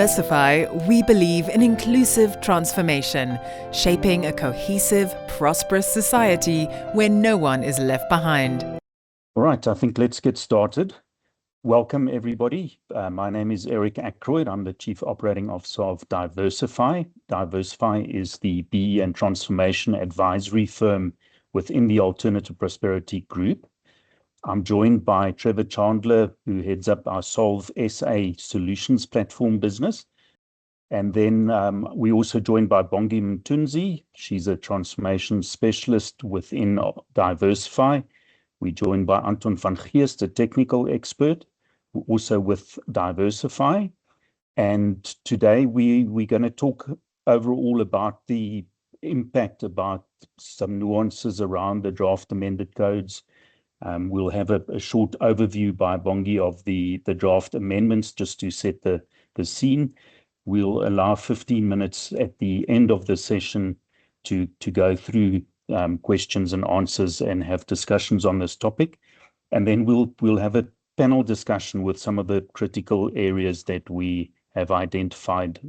Diversify, we believe in inclusive transformation, shaping a cohesive, prosperous society where no one is left behind. All right, I think let's get started. Welcome, everybody. My name is Eric Ackroyd. I'm the Chief Operating Officer of Diversify. Diversify is the BE and transformation advisory firm within the Alternative Prosperity Group. I'm joined by Trevor Chandler, who heads up our Solve SA Solutions platform business. And then we're also joined by Bongi Mtunzi. She's a transformation specialist within Diversify. We're joined by Anton van Geest, a technical expert, also with Diversify. And today we're going to talk overall about the impact, about some nuances around the draft amended codes. We'll have a short overview by Bongi of the draft amendments just to set the scene. We'll allow 15 minutes at the end of the session to go through questions and answers and have discussions on this topic. And then we'll have a panel discussion with some of the critical areas that we have identified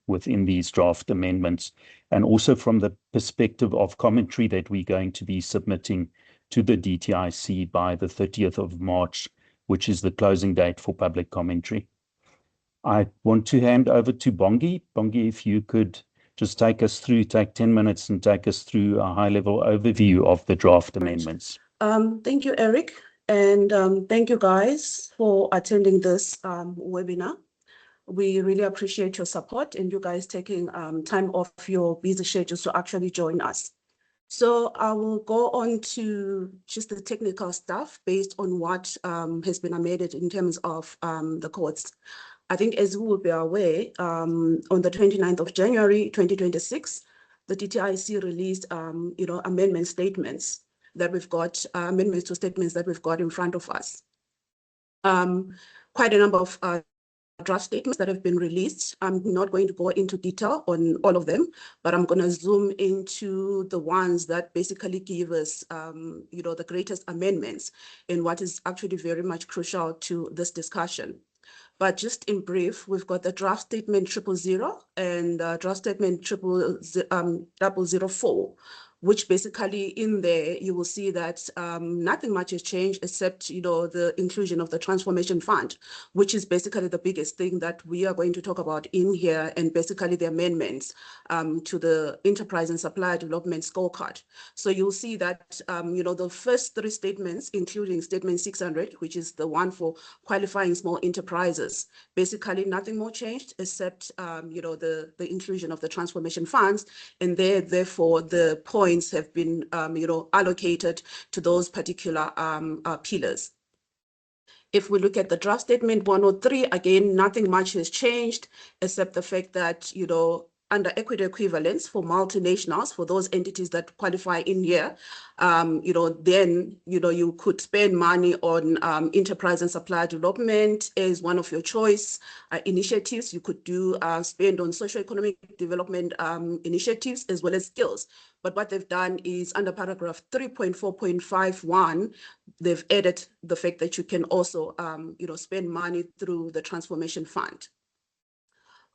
within these draft amendments, and also from the perspective of commentary that we're going to be submitting to the DTIC by the 30th of March, which is the closing date for public commentary. I want to hand over to Bongi. Bongi, if you could just take 10 minutes and take us through a high-level overview of the draft amendments. Thank you, Eric, and thank you guys for attending this webinar. We really appreciate your support and you guys taking time off your busy schedules to actually join us. So I will go on to just the technical stuff based on what has been amended in terms of the codes. I think, as you will be aware, on the 29th of January 2026, the DTIC released amendment statements that we've got, amendments to statements that we've got in front of us. Quite a number of draft statements that have been released. I'm not going to go into detail on all of them, but I'm going to zoom into the ones that basically give us, the greatest amendments and what is actually very much crucial to this discussion. But just in brief, we've got the draft statement 000 and draft statement 004, which basically in there, you will see that nothing much has changed except, the inclusion of the transformation fund, which is basically the biggest thing that we are going to talk about in here, and basically the amendments to the enterprise and supplier development scorecard. So you'll see that, the first three statements, including statement 600, which is the one for qualifying small enterprises, basically nothing more changed except, the inclusion of the transformation funds, and therefore the points have been, allocated to those particular pillars. If we look at the draft statement 103, again, nothing much has changed except the fact that, under equity equivalence for multinationals, for those entities that qualify in here, then, you could spend money on enterprise and supplier development as one of your choice initiatives. You could do spend on socioeconomic development initiatives as well as skills. But what they've done is under paragraph 3.4.51, they've added the fact that you can also, spend money through the transformation fund.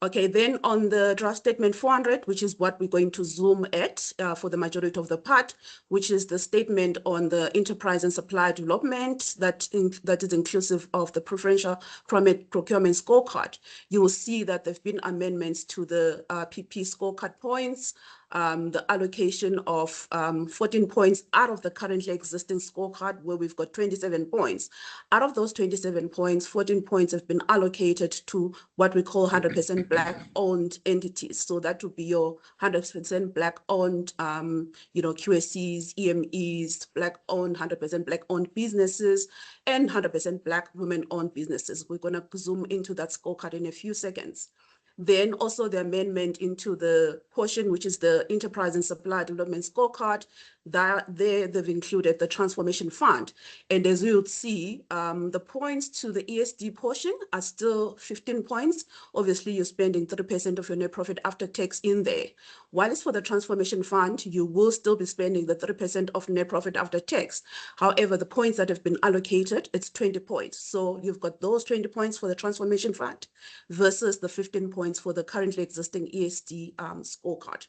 Okay, then on the draft statement 400, which is what we're going to zoom at for the majority of the part, which is the statement on the enterprise and supply development that is inclusive of the preferential procurement scorecard. You will see that there have been amendments to the PP scorecard points, the allocation of 14 points out of the currently existing scorecard, where we've got 27 points. Out of those 27 points, 14 points have been allocated to what we call 100% Black-owned entities. So that would be your 100% Black-owned, QSCs, EMEs, Black-owned, 100% Black-owned businesses, and 100% Black women-owned businesses. We're going to zoom into that scorecard in a few seconds. Then also the amendment into the portion, which is the enterprise and supply development scorecard, that there they've included the transformation fund. And as you would see, the points to the ESD portion are still 15 points. Obviously, you're spending 30% of your net profit after tax in there. While it's for the transformation fund, you will still be spending the 30% of net profit after tax. However, the points that have been allocated, it's 20 points. So you've got those 20 points for the transformation fund versus the 15 points for the currently existing ESD scorecard.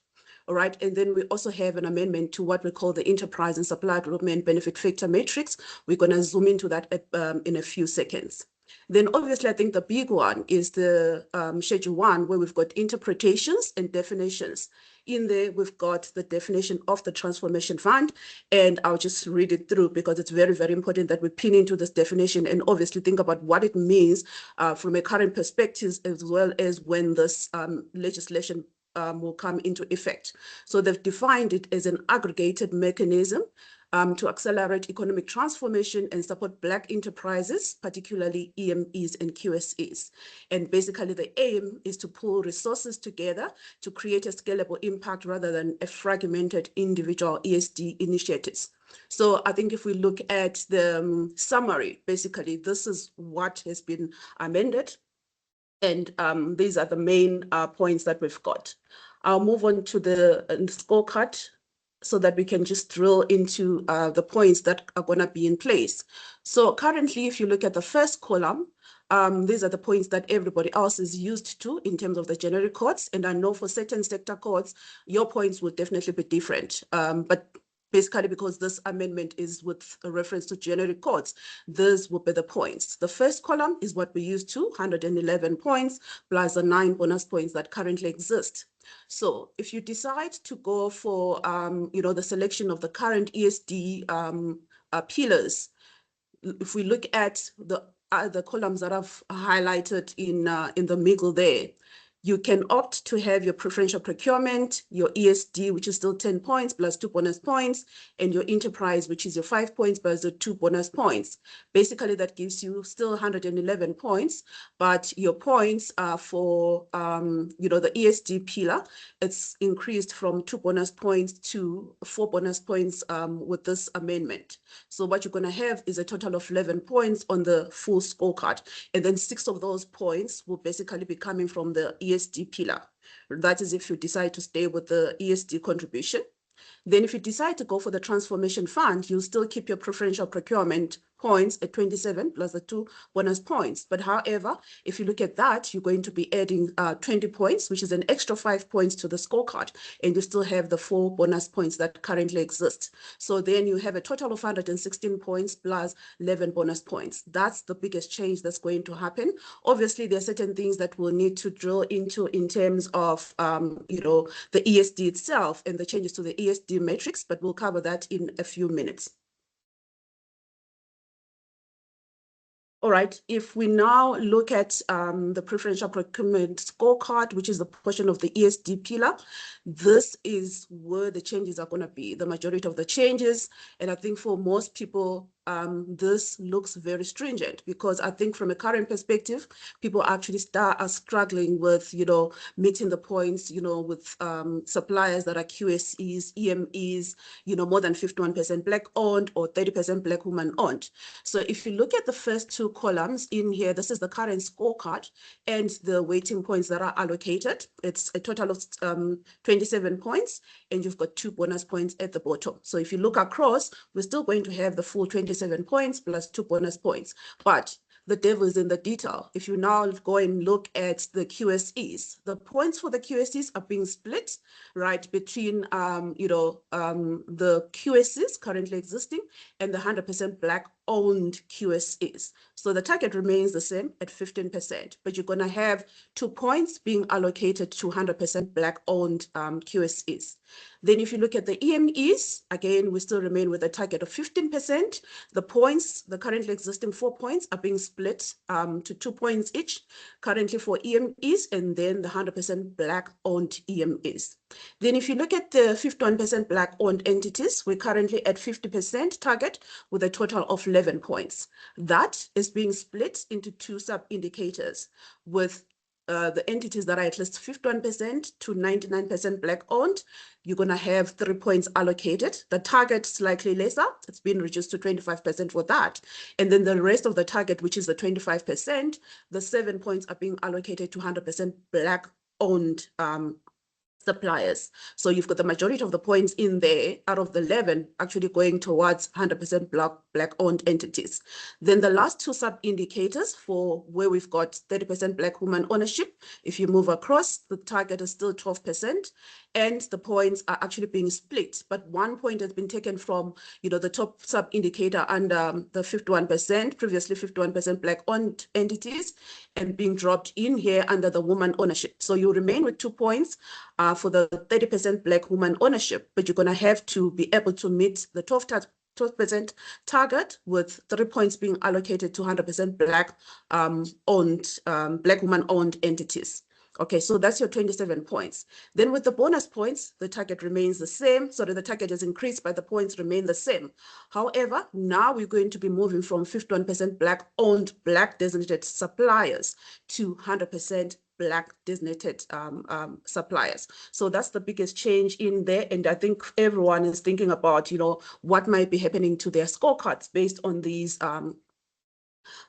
All right, and then we also have an amendment to what we call the enterprise and supply development benefit factor matrix. We're going to zoom into that in a few seconds. Then obviously, I think the big one is the Schedule 1, where we've got interpretations and definitions. In there, we've got the definition of the transformation fund, and I'll just read it through because it's very, very important that we pin into this definition and obviously think about what it means from a current perspective, as well as when this legislation will come into effect. So they've defined it as an aggregated mechanism to accelerate economic transformation and support Black enterprises, particularly EMEs and QSEs. And basically the aim is to pull resources together to create a scalable impact rather than a fragmented individual ESD initiatives. So I think if we look at the summary, basically this is what has been amended. And these are the main points that we've got. I'll move on to the scorecard so that we can just drill into the points that are going to be in place. So currently, if you look at the first column, these are the points that everybody else is used to in terms of the generic codes. And I know for certain sector codes, your points will definitely be different. But basically, because this amendment is with a reference to generic codes, these will be the points. The first column is what we used to, 111 points, plus the 9 bonus points that currently exist. So if you decide to go for, the selection of the current ESD pillars, if we look at the columns that I've highlighted in the middle there, you can opt to have your preferential procurement, your ESD, which is still 10 points plus 2 bonus points, and your enterprise, which is your 5 points plus the 2 bonus points. Basically, that gives you still 111 points, but your points are for, the ESD pillar. It's increased from 2 bonus points to 4 bonus points with this amendment. So what you're going to have is a total of 11 points on the full scorecard, and then 6 of those points will basically be coming from the ESD pillar. That is if you decide to stay with the ESD contribution. Then if you decide to go for the transformation fund, you'll still keep your preferential procurement points at 27 plus the 2 bonus points. But however, if you look at that, you're going to be adding 20 points, which is an extra 5 points to the scorecard, and you still have the 4 bonus points that currently exist. So then you have a total of 116 points plus 11 bonus points. That's the biggest change that's going to happen. Obviously, there are certain things that we'll need to drill into in terms of, the ESD itself and the changes to the ESD matrix, but we'll cover that in a few minutes. All right, if we now look at the preferential procurement scorecard, which is the portion of the ESD pillar, this is where the changes are going to be, the majority of the changes. And I think for most people, this looks very stringent because I think from a current perspective, people actually are struggling with, meeting the points, with suppliers that are QSEs, EMEs, more than 51% Black owned or 30% Black woman owned. So if you look at the first 2 columns in here, this is the current scorecard and the weighting points that are allocated. It's a total of 27 points, and you've got 2 bonus points at the bottom. So if you look across, we're still going to have the full 27 points plus 2 bonus points. But the devil is in the detail. If you now go and look at the QSEs, the points for the QSEs are being split, right, between, the QSEs currently existing and the 100% Black owned QSEs. So the target remains the same at 15%, but you're going to have 2 points being allocated to 100% Black owned QSEs. Then if you look at the EMEs, again, we still remain with a target of 15%. The points, the currently existing 4 points are being split to 2 points each, currently for EMEs, and then the 100% Black owned EMEs. Then if you look at the 51% Black owned entities, we're currently at 50% target with a total of 11 points. That is being split into 2 sub-indicators with the entities that are at least 51% to 99% Black owned, you're going to have 3 points allocated. The target slightly lesser, it's been reduced to 25% for that. And then the rest of the target, which is the 25%, the 7 points are being allocated to 100% Black owned suppliers. So you've got the majority of the points in there out of the 11 actually going towards 100% Black owned entities. Then the last 2 sub indicators for where we've got 30% Black woman ownership, if you move across, the target is still 12%, and the points are actually being split. But 1 point has been taken from, the top sub indicator under the 51%, previously 51% Black owned entities, and being dropped in here under the woman ownership. So you remain with 2 points for the 30% Black woman ownership, but you're going to have to be able to meet the 12% target with 3 points being allocated to 100% Black owned, Black woman owned entities. Okay, so that's your 27 points. Then with the bonus points, the target remains the same. So the target is increased, but the points remain the same. However, now we're going to be moving from 51% Black owned, Black designated suppliers to 100% Black designated suppliers. So that's the biggest change in there. And I think everyone is thinking about, what might be happening to their scorecards based on these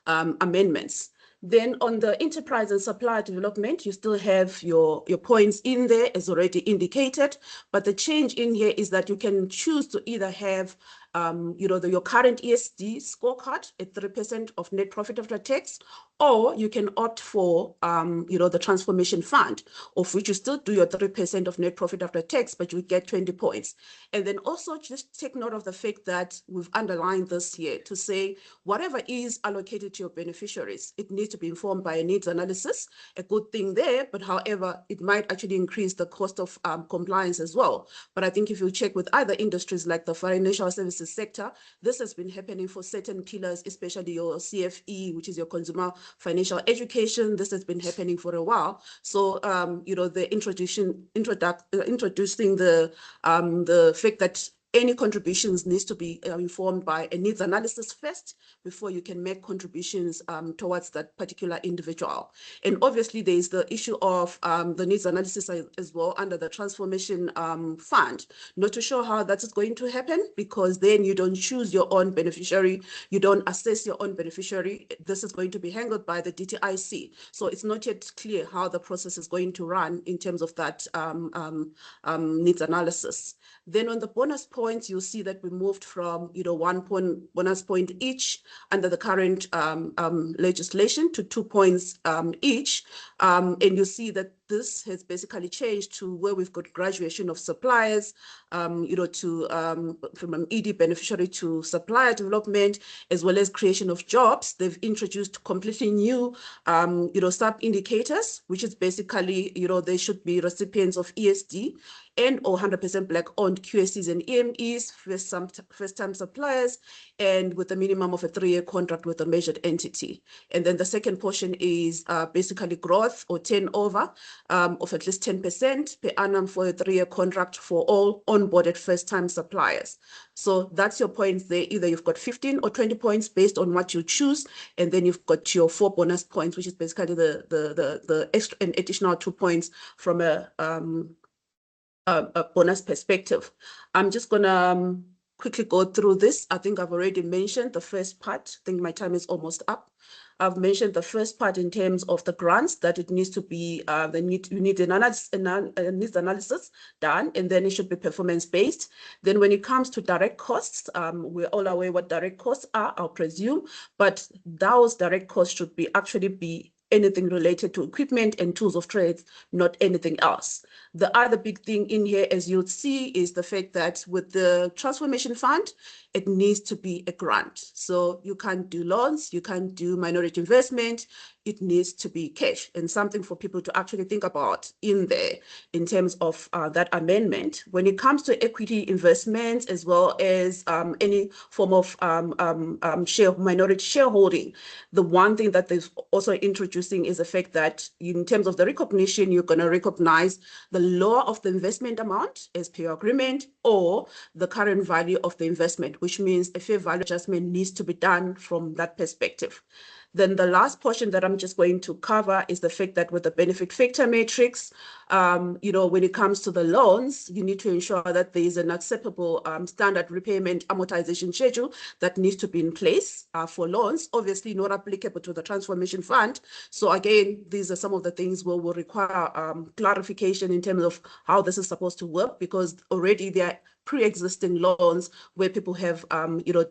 amendments. Then on the enterprise and supplier development, you still have your points in there as already indicated, but the change in here is that you can choose to either have your current ESD scorecard at 3% of net profit after tax, or you can opt for, the transformation fund, of which you still do your 3% of net profit after tax, but you get 20 points. And then also just take note of the fact that we've underlined this here to say, whatever is allocated to your beneficiaries, it needs to be informed by a needs analysis, a good thing there, but however, it might actually increase the cost of compliance as well. But I think if you check with other industries like the financial services sector, this has been happening for certain pillars, especially your CFE, which is your consumer financial education. This has been happening for a while. So, the introducing the fact that any contributions needs to be informed by a needs analysis first before you can make contributions towards that particular individual. And obviously there is the issue of the needs analysis as well under the transformation fund. Not too sure how that is going to happen, because then you don't choose your own beneficiary, you don't assess your own beneficiary. This is going to be handled by the DTIC. So it's not yet clear how the process is going to run in terms of that needs analysis. Then on the bonus points, you'll see that we moved from 1 point bonus point each under the current legislation to 2 points each. And you'll see that this has basically changed to where we've got graduation of suppliers, from an ED beneficiary to supplier development, as well as creation of jobs. They've introduced completely new, sub indicators, which is basically, they should be recipients of ESD and or 100% Black owned QSCs and EMEs, first-time suppliers, and with a minimum of a 3-year contract with a measured entity. And then the second portion is basically growth or turnover of at least 10% per annum for a 3-year contract for all onboarded first-time suppliers. So that's your points there. Either you've got 15 or 20 points based on what you choose, and then you've got your 4 bonus points, which is basically the extra and additional 2 points from a bonus perspective. I'm just gonna quickly go through this. I think I've already mentioned the first part. I think my time is almost up. I've mentioned the first part in terms of the grants, that it needs to be, you need a needs analysis done, and then it should be performance-based. Then when it comes to direct costs, we're all aware what direct costs are, I'll presume, but those direct costs should be actually be anything related to equipment and tools of trades, not anything else. The other big thing in here, as you'll see, is the fact that with the transformation fund, it needs to be a grant. So you can't do loans, you can't do minority investment, it needs to be cash, and something for people to actually think about in there in terms of that amendment. When it comes to equity investments, as well as any form of minority shareholding, the one thing that they're also introducing is the fact that in terms of the recognition, you're going to recognize the lower of the investment amount as per your agreement, or the current value of the investment, which means a fair value adjustment needs to be done from that perspective. Then the last portion that I'm just going to cover is the fact that with the benefit factor matrix, when it comes to the loans, you need to ensure that there is an acceptable standard repayment amortization schedule that needs to be in place for loans, obviously not applicable to the transformation fund. So again, these are some of the things where we'll require clarification in terms of how this is supposed to work, because already there are pre-existing loans where people have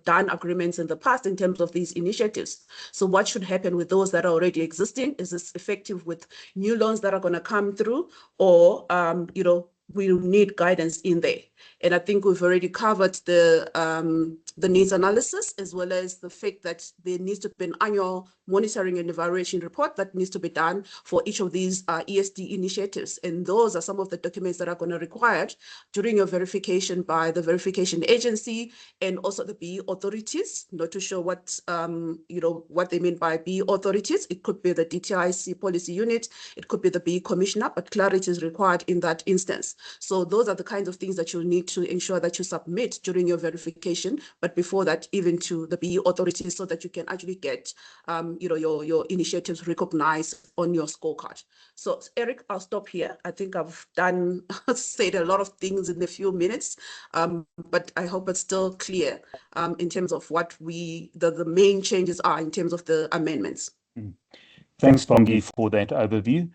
done agreements in the past in terms of these initiatives. So what should happen with those that are already existing? Is this effective with new loans that are going to come through, or we need guidance in there? And I think we've already covered the needs analysis, as well as the fact that there needs to be an annual monitoring and evaluation report that needs to be done for each of these ESD initiatives. And those are some of the documents that are going to be required during your verification by the verification agency and also the BE authorities, not to show what they mean by BE authorities. It could be the DTIC policy unit, it could be the BE commissioner, but clarity is required in that instance. So those are the kinds of things that you'll need to ensure that you submit during your verification, but before that, even to the BE authorities, so that you can actually get your initiatives recognized on your scorecard. So Eric, I'll stop here. I think I've said a lot of things in a few minutes, but I hope it's still clear in terms of what the main changes are in terms of the amendments. Thanks, Bongi, for that overview.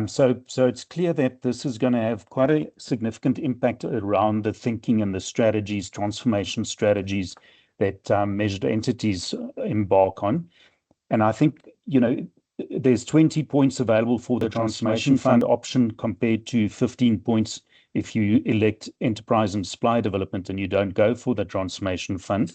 So it's clear that this is going to have quite a significant impact around the thinking and the strategies, transformation strategies that measured entities embark on. And I think, there's 20 points available for the transformation fund option compared to 15 points if you elect enterprise and supply development and you don't go for the transformation fund.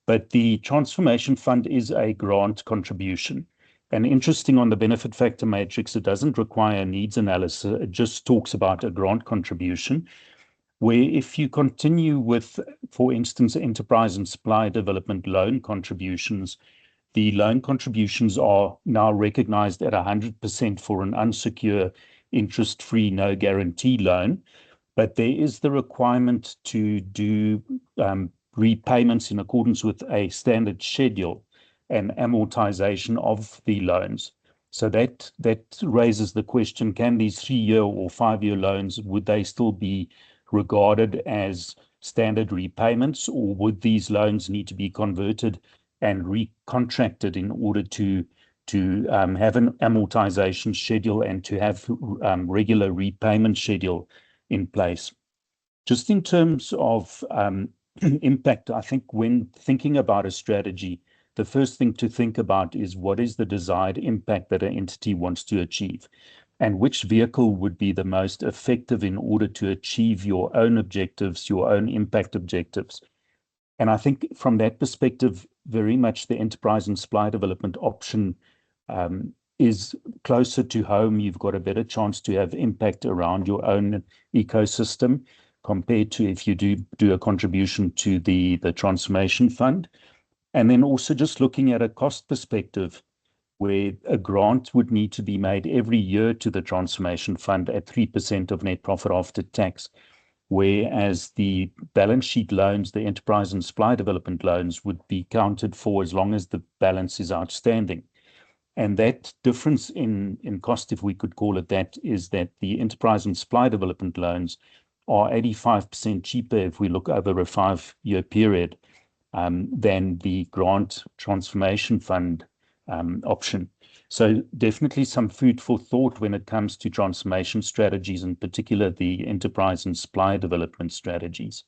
But the transformation fund is a grant contribution. And interesting, on the benefit factor matrix, it doesn't require a needs analysis. It just talks about a grant contribution, where if you continue with, for instance, enterprise and supply development loan contributions, the loan contributions are now recognized at 100% for an unsecured, interest-free, no guarantee loan. But there is the requirement to do repayments in accordance with a standard schedule and amortization of the loans. So that raises the question, can these 3-year or 5-year loans, would they still be regarded as standard repayments, or would these loans need to be converted and recontracted in order to have an amortization schedule and to have regular repayment schedule in place? Just in terms of impact, I think when thinking about a strategy, the first thing to think about is what is the desired impact that an entity wants to achieve, and which vehicle would be the most effective in order to achieve your own objectives, your own impact objectives. And I think from that perspective, very much the enterprise and supply development option is closer to home. You've got a better chance to have impact around your own ecosystem compared to if you do a contribution to the transformation fund. And then also just looking at a cost perspective, where a grant would need to be made every year to the transformation fund at 3% of net profit after tax, whereas the balance sheet loans, the enterprise and supply development loans, would be counted for as long as the balance is outstanding. And that difference in cost, if we could call it that, is that the enterprise and supply development loans are 85% cheaper if we look over a 5-year period than the grant transformation fund option. So definitely some food for thought when it comes to transformation strategies, in particular the enterprise and supply development strategies.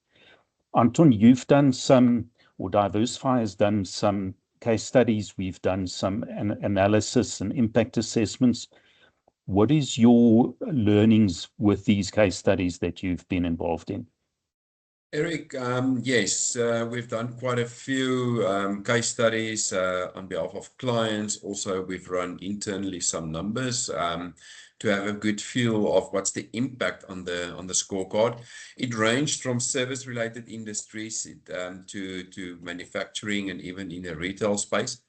Anton, you've done some, or Diversify has done some case studies. We've done some analysis and impact assessments. What is your learnings with these case studies that you've been involved in? Eric, yes, we've done quite a few case studies on behalf of clients. Also, we've run internally some numbers to have a good feel of what's the impact on the scorecard. It ranged from service-related industries to manufacturing and even in the retail space.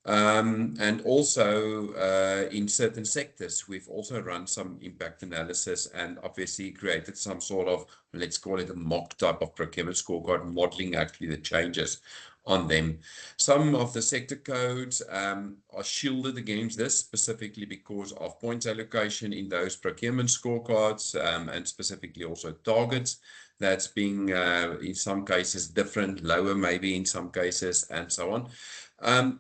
And also in certain sectors, we've also run some impact analysis and obviously created some sort of, let's call it a mock type of procurement scorecard, modeling actually the changes on them. Some of the sector codes are shielded against this specifically because of points allocation in those procurement scorecards and specifically also targets. That's being in some cases different, lower maybe in some cases, and so on.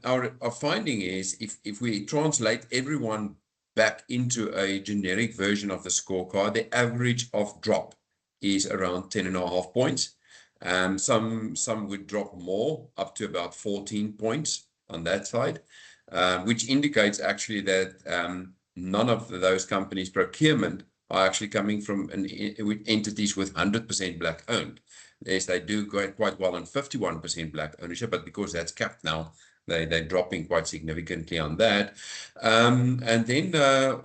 Our finding is if we translate everyone back into a generic version of the scorecard, the average of drop is around 10.5 points. Some would drop more, up to about 14 points on that side, which indicates actually that none of those companies' procurement are actually coming from entities with 100% black owned. Yes, they do quite well on 51% black ownership, but because that's capped now, they're dropping quite significantly on that. And then,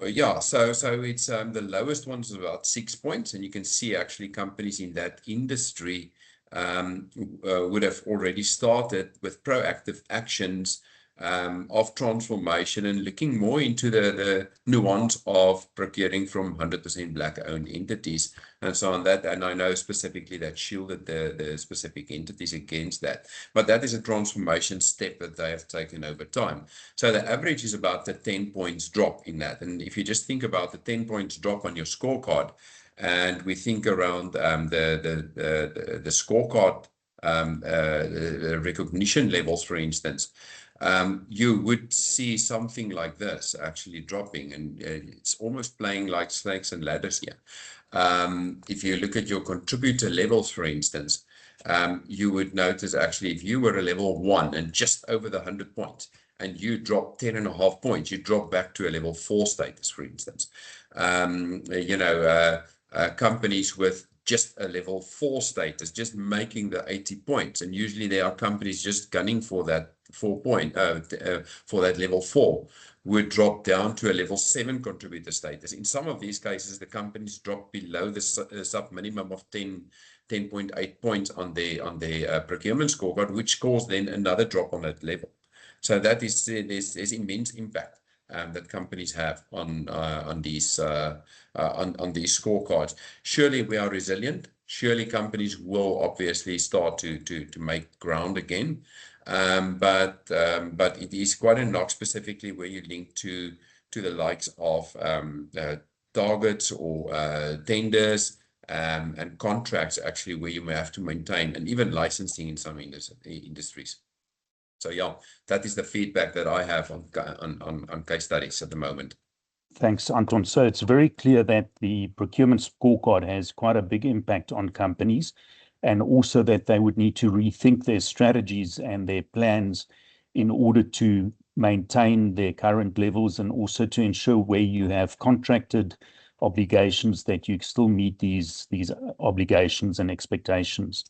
yeah, so it's the lowest one's about 6 points, and you can see actually companies in that industry would have already started with proactive actions of transformation and looking more into the nuance of procuring from 100% black owned entities and so on that. And I know specifically that shielded the specific entities against that, but that is a transformation step that they have taken over time. So the average is about the 10 points drop in that. And if you just think about the 10 points drop on your scorecard, and we think around the scorecard the recognition levels, for instance, you would see something like this actually dropping, and it's almost playing like snakes and ladders here. If you look at your contributor levels, for instance, you would notice actually if you were a level 1 and just over the 100 points, and you drop 10.5 points, you drop back to a level 4 status, for instance. Companies with just a level 4 status, just making the 80 points, and usually there are companies just gunning for that 4 point for that level 4, would drop down to a level 7 contributor status. In some of these cases, the companies drop below the sub minimum of 10.8 points on their procurement scorecard, which caused then another drop on that level. So that is there's immense impact that companies have on these scorecards. Surely we are resilient. Surely companies will obviously start to make ground again. But it is quite a knock specifically where you link to the likes of targets or tenders and contracts actually where you may have to maintain, and even licensing in some industries. So yeah, that is the feedback that I have on case studies at the moment. Thanks, Anton. So it's very clear that the procurement scorecard has quite a big impact on companies, and also that they would need to rethink their strategies and their plans in order to maintain their current levels, and also to ensure where you have contracted obligations that you still meet these obligations and expectations.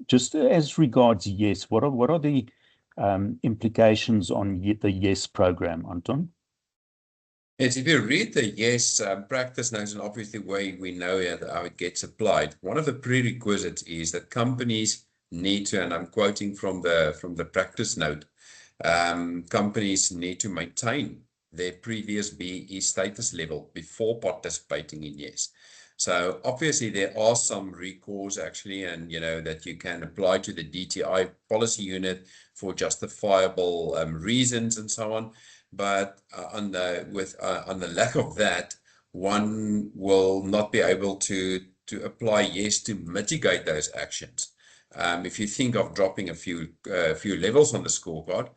Just as regards YES, what are the implications on the YES program, Anton? Yes, if you read the YES practice notes, and obviously way we know how it gets applied, one of the prerequisites is that companies need to, and I'm quoting from the practice note, companies need to maintain their previous BE status level before participating in YES. So obviously there are some recourse actually, and that you can apply to the DTI policy unit for justifiable reasons and so on. But on the lack of that, one will not be able to apply YES to mitigate those actions. If you think of dropping a few levels on the scorecard,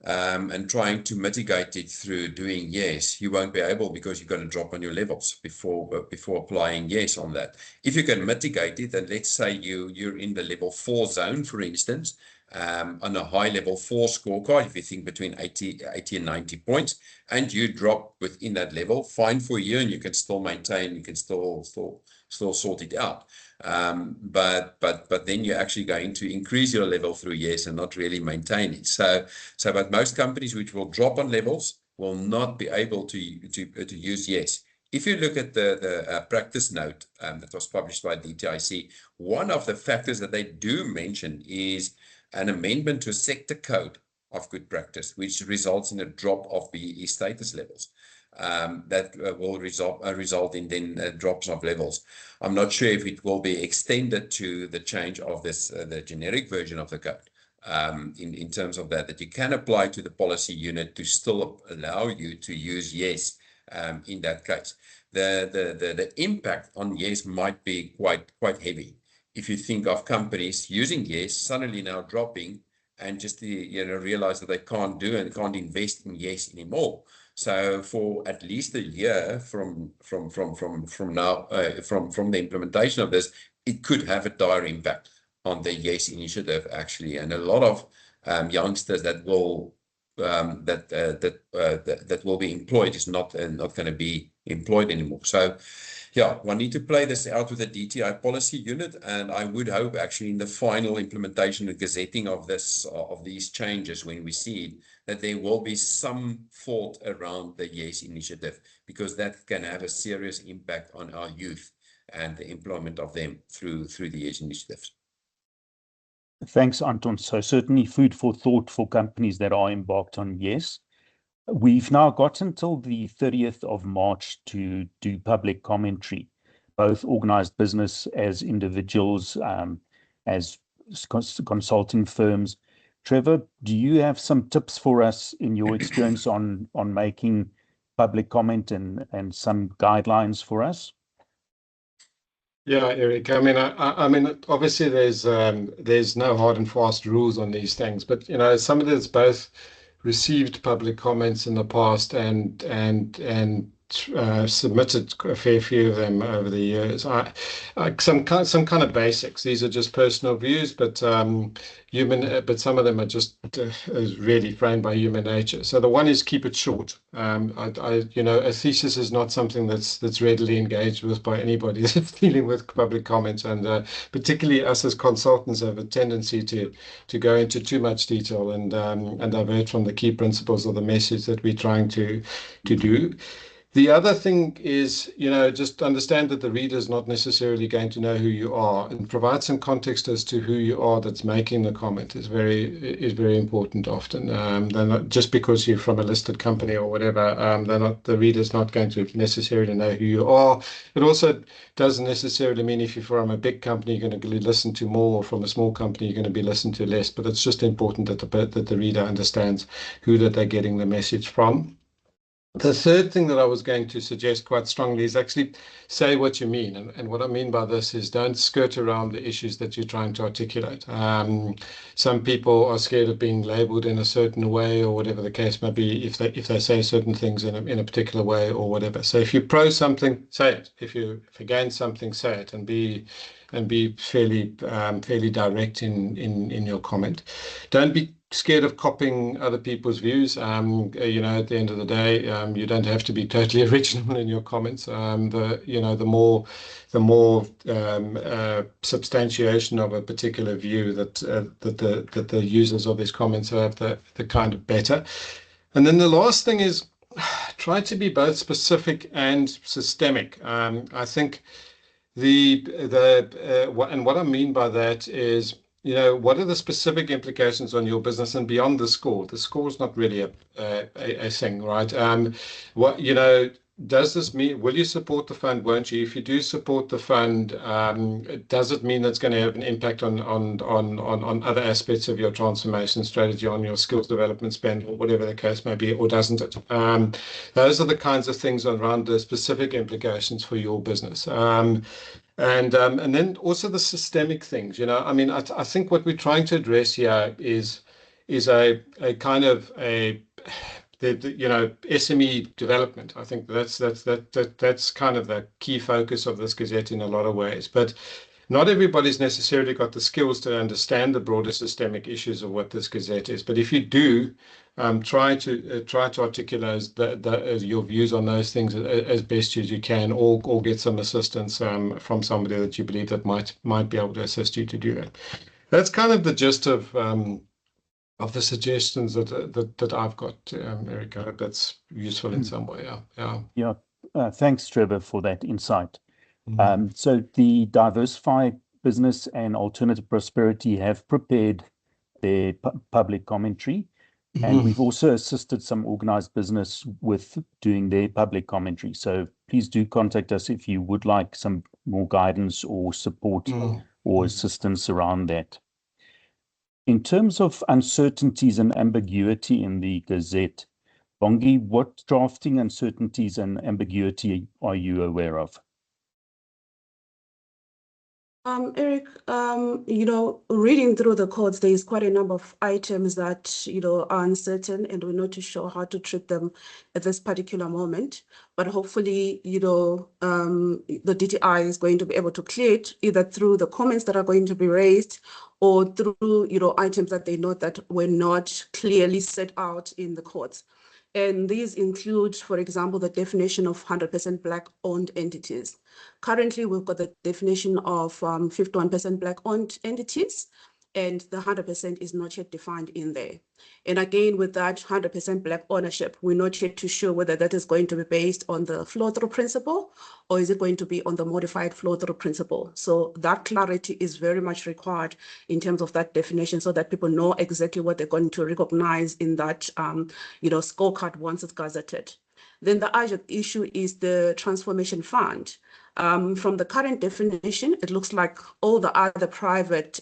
and trying to mitigate it through doing YES, you won't be able, because you're going to drop on your levels before applying YES on that. If you can mitigate it, and let's say you're in the level 4 zone, for instance, on a high level 4 scorecard, if you think between 80 and 90 points, and you drop within that level, fine for you, and you can still maintain, you can still sort it out. But then you're actually going to increase your level through YES and not really maintain it. But most companies which will drop on levels will not be able to use YES. If you look at the practice note that was published by DTIC, one of the factors that they do mention is an amendment to sector code of good practice, which results in a drop of BEE status levels. That will result in then drops of levels. I'm not sure if it will be extended to the change of this, the generic version of the code, in terms of that you can apply to the policy unit to still allow you to use yes in that case. The impact on yes might be quite heavy. If you think of companies using yes suddenly now dropping and just realize that they can't do and can't invest in yes anymore. So for at least a year from now, from the implementation of this, it could have a dire impact on the yes initiative actually, and a lot of youngsters that will that will be employed is not going to be employed anymore. So yeah, one need to play this out with the DTI policy unit, and I would hope actually in the final implementation and gazetting of this of these changes, when we see it, that there will be some thought around the yes initiative, because that can have a serious impact on our youth and the employment of them through the yes initiatives. Thanks, Anton. So certainly food for thought for companies that are embarked on yes. We've now got until the 30th of March to do public commentary, both organized business as individuals, as consulting firms. Trevor, do you have some tips for us in your experience on making public comment and some guidelines for us? Yeah, Eric. I mean, obviously there's no hard and fast rules on these things, but some of this both received public comments in the past and submitted a fair few of them over the years. Some kind of basics. These are just personal views, but but some of them are just really framed by human nature. So the one is keep it short. A thesis is not something that's readily engaged with by anybody that's dealing with public comments, and particularly us as consultants have a tendency to go into too much detail and divert from the key principles of the message that we're trying to do. The other thing is, just understand that the reader is not necessarily going to know who you are, and provide some context as to who you are that's making the comment is very important often. They're not, just because you're from a listed company or whatever, the reader's not going to necessarily know who you are. It also doesn't necessarily mean if you're from a big company, you're going to listen to more, or from a small company, you're going to be listened to less. But it's just important that the reader understands who that they're getting the message from. The third thing that I was going to suggest quite strongly is actually say what you mean. And what I mean by this is don't skirt around the issues that you're trying to articulate. Some people are scared of being labeled in a certain way, or whatever the case may be, if they say certain things in a particular way or whatever. So if you're pro something, say it. If you're against something, say it, and be fairly direct in your comment. Don't be scared of copying other people's views. At the end of the day, you don't have to be totally original in your comments. The more substantiation of a particular view that the users of these comments have, the kind of better. And then the last thing is try to be both specific and systemic. I think and what I mean by that is, what are the specific implications on your business and beyond the score? The score is not really a thing, right? Does this mean, will you support the fund, won't you? If you do support the fund, does it mean that's going to have an impact on other aspects of your transformation strategy, on your skills development spend, or whatever the case may be, or doesn't it? Those are the kinds of things around the specific implications for your business. And then also the systemic things. I think what we're trying to address here is a kind of the SME development. I think that's kind of the key focus of this Gazette in a lot of ways. But not everybody's necessarily got the skills to understand the broader systemic issues of what this Gazette is. But if you do, try to articulate your views on those things as best as you can, or get some assistance from somebody that you believe that might be able to assist you to do that. That's kind of the gist of the suggestions that I've got, Eric. I hope that's useful in some way. Yeah. Thanks, Trevor, for that insight. So the Diversify Business and Alternative Prosperity have prepared their public commentary. And we've also assisted some organized business with doing their public commentary. So please do contact us if you would like some more guidance or support or assistance around that. In terms of uncertainties and ambiguity in the Gazette, Bongi, what drafting uncertainties and ambiguity are you aware of? Eric, reading through the codes, there is quite a number of items that, are uncertain and we're not too sure how to treat them at this particular moment. But hopefully, the DTI is going to be able to clear it either through the comments that are going to be raised or through, items that they note that were not clearly set out in the codes. And these include, for example, the definition of 100% Black-owned entities. Currently, we've got the definition of 51% Black-owned entities, and the 100% is not yet defined in there. And again, with that 100% Black ownership, we're not yet too sure whether that is going to be based on the flow-through principle or is it going to be on the modified flow-through principle. So that clarity is very much required in terms of that definition so that people know exactly what they're going to recognize in that, scorecard once it's gazetted. Then the other issue is the transformation fund. From the current definition, it looks like all the other private,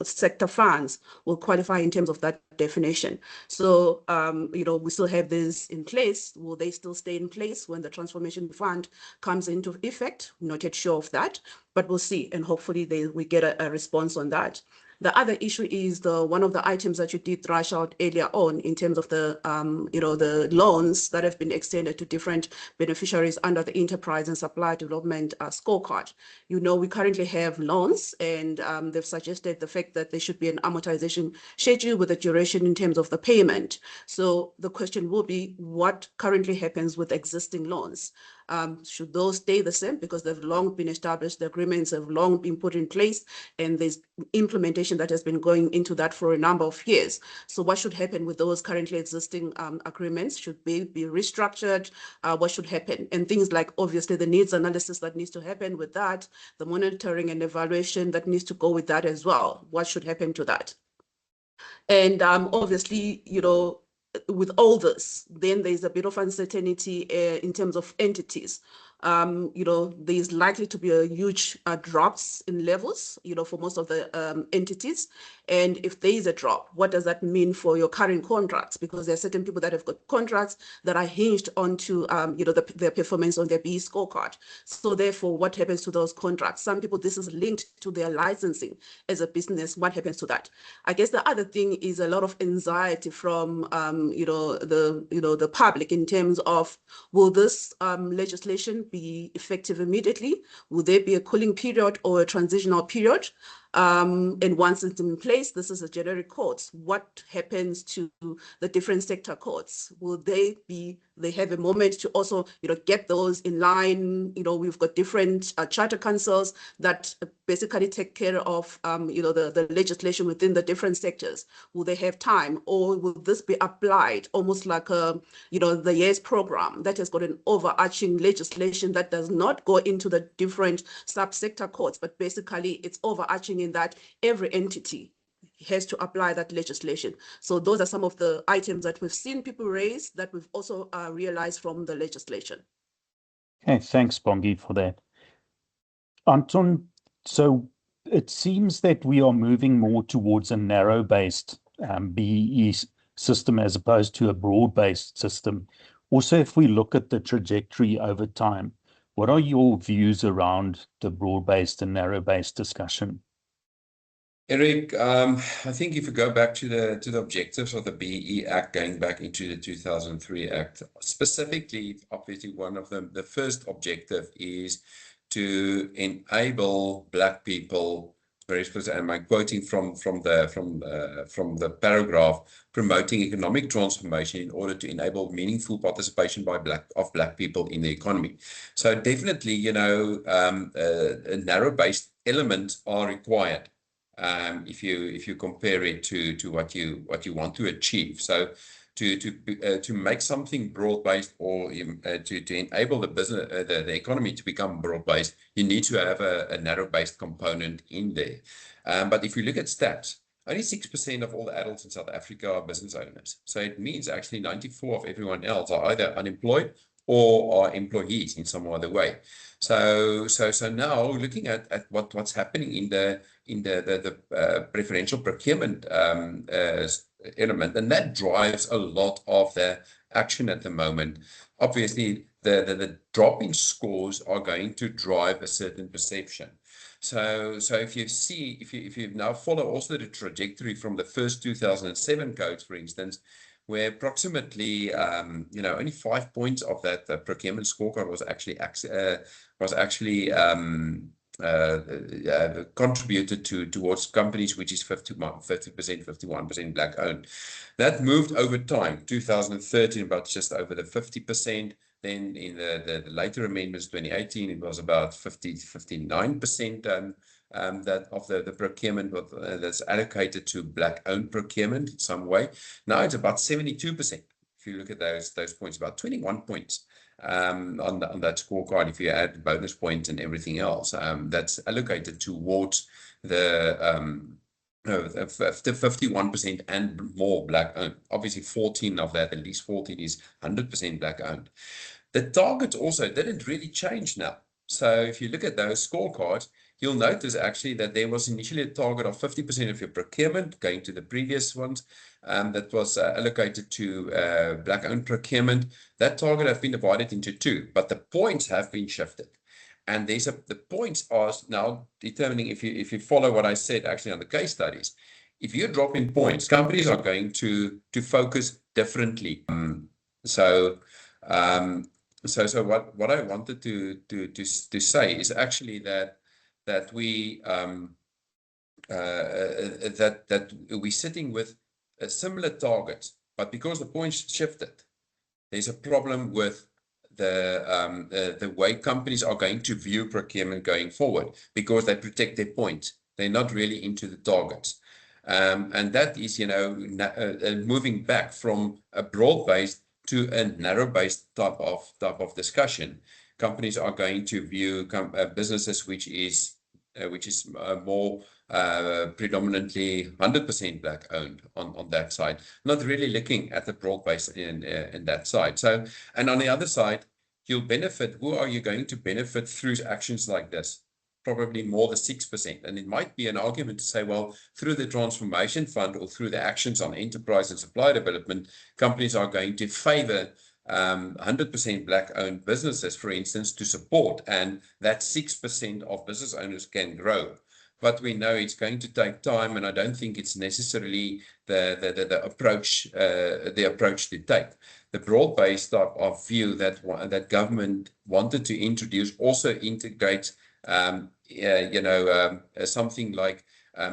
sector funds will qualify in terms of that definition. So, we still have this in place. Will they still stay in place when the transformation fund comes into effect? I'm not yet sure of that, but we'll see. And hopefully we get a response on that. The other issue is one of the items that you did thrash out earlier on in terms of the loans that have been extended to different beneficiaries under the enterprise and supply development scorecard. We currently have loans, and they've suggested the fact that there should be an amortization schedule with a duration in terms of the payment. So the question will be, what currently happens with existing loans? Should those stay the same because they've long been established, the agreements have long been put in place, and there's implementation that has been going into that for a number of years. So what should happen with those currently existing agreements? Should they be restructured? What should happen? And things like, obviously, the needs analysis that needs to happen with that, the monitoring and evaluation that needs to go with that as well. What should happen to that? And obviously, with all this, then there's a bit of uncertainty in terms of entities. There's likely to be a huge drops in levels, for most of the entities. And if there is a drop, what does that mean for your current contracts? Because there are certain people that have got contracts that are hinged onto, their performance on their BE scorecard. So therefore, what happens to those contracts? Some people, this is linked to their licensing as a business. What happens to that? I guess the other thing is a lot of anxiety from, the public in terms of, will this legislation be effective immediately? Will there be a cooling period or a transitional period? And once it's in place, this is a generic codes. What happens to the different sector codes? Will they have a moment to also, get those in line? We've got different charter councils that basically take care of, the legislation within the different sectors. Will they have time, or will this be applied almost like the YES program that has got an overarching legislation that does not go into the different subsector codes, but basically it's overarching in that every entity has to apply that legislation. So those are some of the items that we've seen people raise that we've also realized from the legislation. Okay, thanks, Bongi, for that. Anton, so it seems that we are moving more towards a narrow-based BEE system as opposed to a broad-based system. Also, if we look at the trajectory over time, what are your views around the broad-based and narrow-based discussion? Eric, I think if you go back to the objectives of the BEE Act, going back into the 2003 Act, specifically, obviously one of them, the first objective is to enable Black people, very explicit, and I'm quoting from the paragraph, promoting economic transformation in order to enable meaningful participation by Black people in the economy. So definitely, a narrow-based elements are required. If you compare it to what you want to achieve. So to make something broad-based or to enable the business the economy to become broad-based, you need to have a narrow-based component in there. But if you look at stats, only 6% of all the adults in South Africa are business owners. So it means actually 94 of everyone else are either unemployed or are employees in some other way. So now looking at what's happening in the preferential procurement element, and that drives a lot of the action at the moment. Obviously, the drop in scores are going to drive a certain perception. So if you now follow also the trajectory from the first 2007 codes, for instance, where approximately only 5 points of that procurement scorecard was actually contributed towards companies which is 50%, 51% black owned. That moved over time. 2013 about just over the 50%. Then in the later amendments, 2018, it was about 59% that of the procurement that's allocated to black-owned procurement in some way. Now it's about 72%. If you look at those points, about 21 points on that scorecard. If you add bonus points and everything else, that's allocated towards the 51% and more black-owned. Obviously, 14 of that, at least 14, is 100% black-owned. The target also didn't really change now. So if you look at those scorecards, you'll notice actually that there was initially a target of 50% of your procurement going to the previous ones that was allocated to black-owned procurement. That target has been divided into two, but the points have been shifted. And the points are now determining, if you follow what I said actually on the case studies, if you drop in points, companies are going to focus differently. So what I wanted to say is actually that we're sitting with a similar target, but because the points shifted, there's a problem with the way companies are going to view procurement going forward, because they protect their points. They're not really into the targets. And that is, moving back from a broad-based to a narrow-based type of discussion. Companies are going to view businesses which is more predominantly 100% black owned on that side, not really looking at the broad-based in that side. So, and on the other side, you'll benefit. Who are you going to benefit through actions like this? Probably more than 6%. And it might be an argument to say, well, through the transformation fund or through the actions on enterprise and supply development, companies are going to favor 100% black-owned businesses, for instance, to support, and that 6% of business owners can grow. But we know it's going to take time, and I don't think it's necessarily the approach to take. The broad-based type of view that government wanted to introduce also integrates something like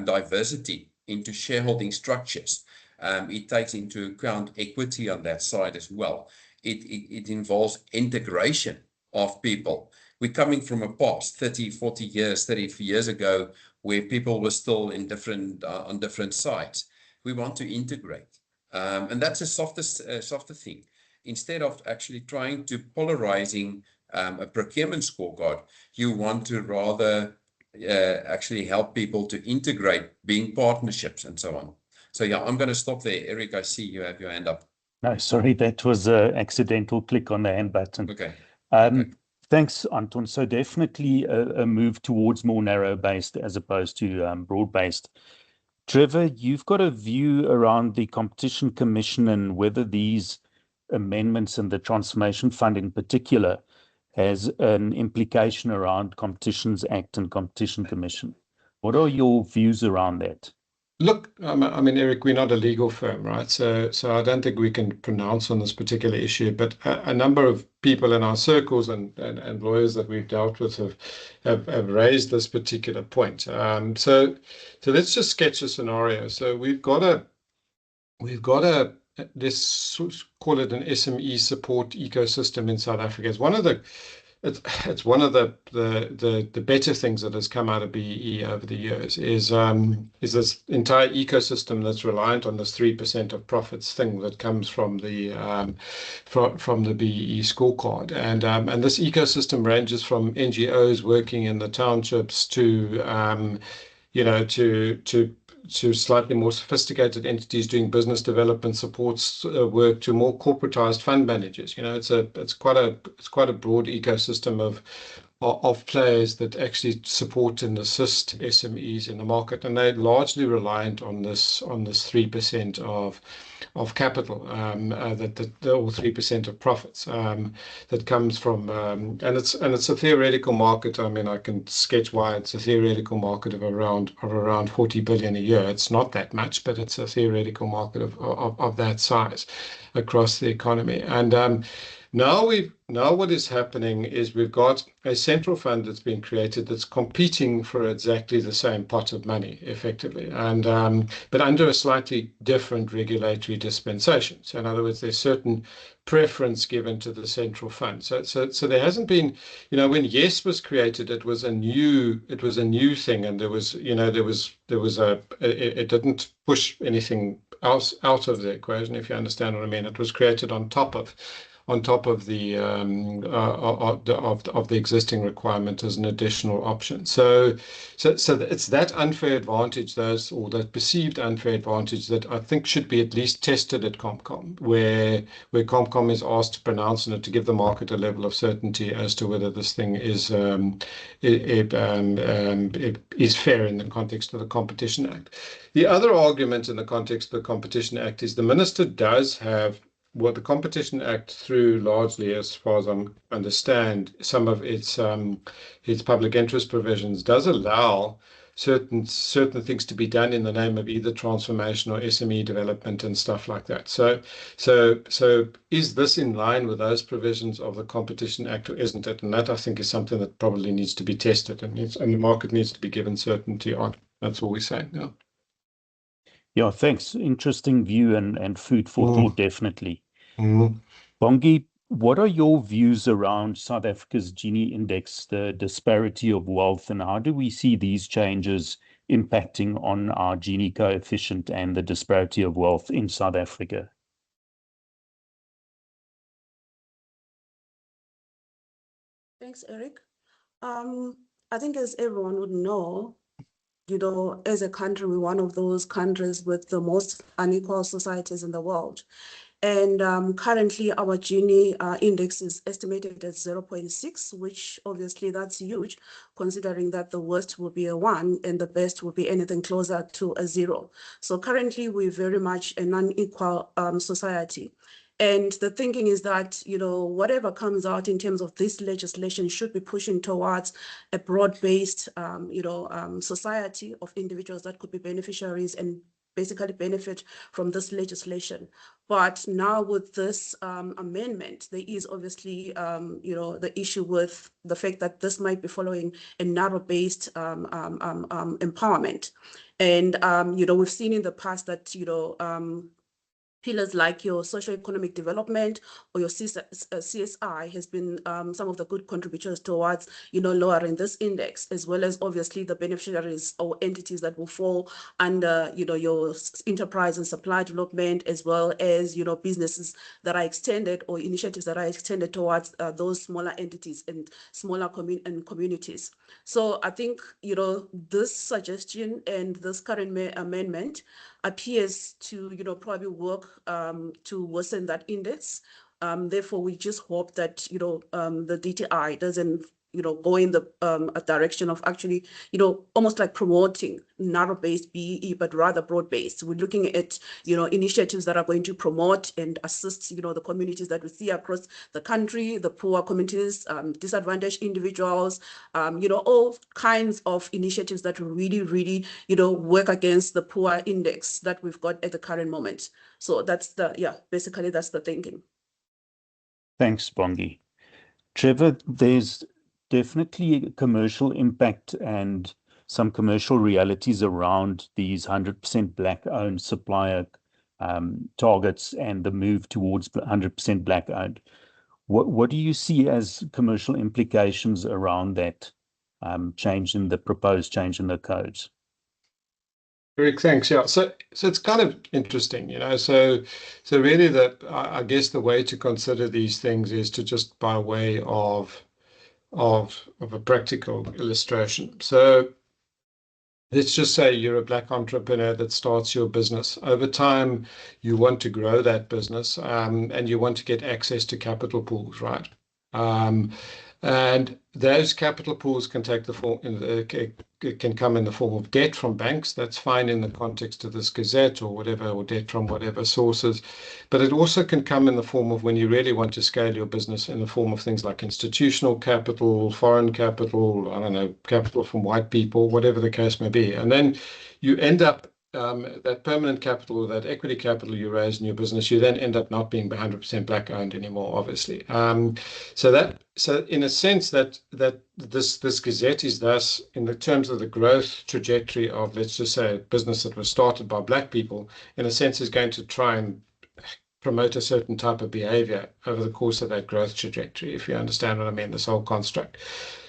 diversity into shareholding structures. It takes into account equity on that side as well. It involves integration of people. We're coming from a past 30 years ago, where people were still in on different sides. We want to integrate, and that's a softer thing. Instead of actually trying to polarizing a procurement scorecard, you want to rather actually help people to integrate, being partnerships and so on. So yeah, I'm going to stop there. Eric, I see you have your hand up. No, sorry, that was an accidental click on the hand button. Okay. Thanks, Anton. So definitely a move towards more narrow-based as opposed to broad-based. Trevor, you've got a view around the Competition Commission and whether these amendments and the Transformation Fund in particular has an implication around Competitions Act and Competition Commission. What are your views around that? Look, I mean, Eric, we're not a legal firm, right? So I don't think we can pronounce on this particular issue, but a number of people in our circles and lawyers that we've dealt with have raised this particular point. So let's just sketch a scenario. So we've got a let's call it an SME support ecosystem in South Africa. It's one of the better things that has come out of BEE over the years is this entire ecosystem that's reliant on this 3% of profits thing that comes from the BEE scorecard, and this ecosystem ranges from NGOs working in the townships to slightly more sophisticated entities doing business development supports work to more corporatized fund managers. It's quite a broad ecosystem of players that actually support and assist SMEs in the market, and they're largely reliant on this 3% of capital, that or 3% of profits, that comes from, and it's a theoretical market. I mean, I can sketch why it's a theoretical market of around 40 billion a year. It's not that much, but it's a theoretical market of that size across the economy. And now what is happening is we've got a central fund that's been created that's competing for exactly the same pot of money, effectively, and but under a slightly different regulatory dispensation. So in other words, there's certain preference given to the central fund. So there hasn't been, when Yes was created, it was a new thing, and it didn't push anything else out of the equation, if you understand what I mean. It was created on top of the of the existing requirement as an additional option. So it's that unfair advantage, or that perceived unfair advantage, that I think should be at least tested at Comcom, where Comcom is asked to pronounce on it, to give the market a level of certainty as to whether this thing is fair in the context of the Competition Act. The other argument in the context of the Competition Act is the minister does have what the Competition Act, through largely, as far as I understand, some of its public interest provisions, does allow certain things to be done in the name of either transformation or SME development and stuff like that. So is this in line with those provisions of the Competition Act, or isn't it? And that, I think, is something that probably needs to be tested, and the market needs to be given certainty on. That's all we're saying. Yeah. Yeah, thanks. Interesting view and food for thought, definitely. Mm. Bongi, what are your views around South Africa's Gini index, the disparity of wealth, and how do we see these changes impacting on our Gini coefficient and the disparity of wealth in South Africa? Thanks, Eric. I think, as everyone would know, as a country, we're one of those countries with the most unequal societies in the world. And currently, our Gini index is estimated at 0.6, which obviously that's huge, considering that the worst will be a 1 and the best will be anything closer to a 0. So currently, we're very much an unequal society. And the thinking is that, whatever comes out in terms of this legislation should be pushing towards a broad-based, society of individuals that could be beneficiaries and basically benefit from this legislation. But now with this amendment, there is obviously, the issue with the fact that this might be following a narrow-based empowerment. And, we've seen in the past that, pillars like your socioeconomic development or your CSI has been some of the good contributors towards, lowering this index, as well as obviously the beneficiaries or entities that will fall under, your enterprise and supply development, as well as, businesses that are extended or initiatives that are extended towards those smaller entities and smaller communities. So I think, this suggestion and this current amendment appears to, probably work to worsen that index. Therefore, we just hope that, the DTI doesn't, go in the a direction of actually, almost like promoting narrow-based BEE, but rather broad-based. We're looking at, initiatives that are going to promote and assist, the communities that we see across the country, the poor communities, disadvantaged individuals, all kinds of initiatives that really, really, work against the poor index that we've got at the current moment. So that's basically that's the thinking. Thanks, Bongi. Trevor, there's definitely a commercial impact and some commercial realities around these 100% Black-owned supplier targets and the move towards 100% Black-owned. What do you see as commercial implications around that proposed change in the codes? Eric, thanks. Yeah, so it's kind of interesting, So really, I guess the way to consider these things is to just by way of a practical illustration. So let's just say you're a Black entrepreneur that starts your business. Over time, you want to grow that business, and you want to get access to capital pools, right? And those capital pools can take the form, can come in the form of debt from banks. That's fine in the context of this Gazette or whatever, or debt from whatever sources. But it also can come in the form of, when you really want to scale your business, in the form of things like institutional capital, foreign capital, I don't know, capital from white people, whatever the case may be. And then you end up, that permanent capital, or that equity capital you raise in your business, you then end up not being 100% Black owned anymore, obviously. So in a sense, that this Gazette is thus, in the terms of the growth trajectory of, let's just say, a business that was started by Black people, in a sense is going to try and promote a certain type of behavior over the course of that growth trajectory, if you understand what I mean, this whole construct.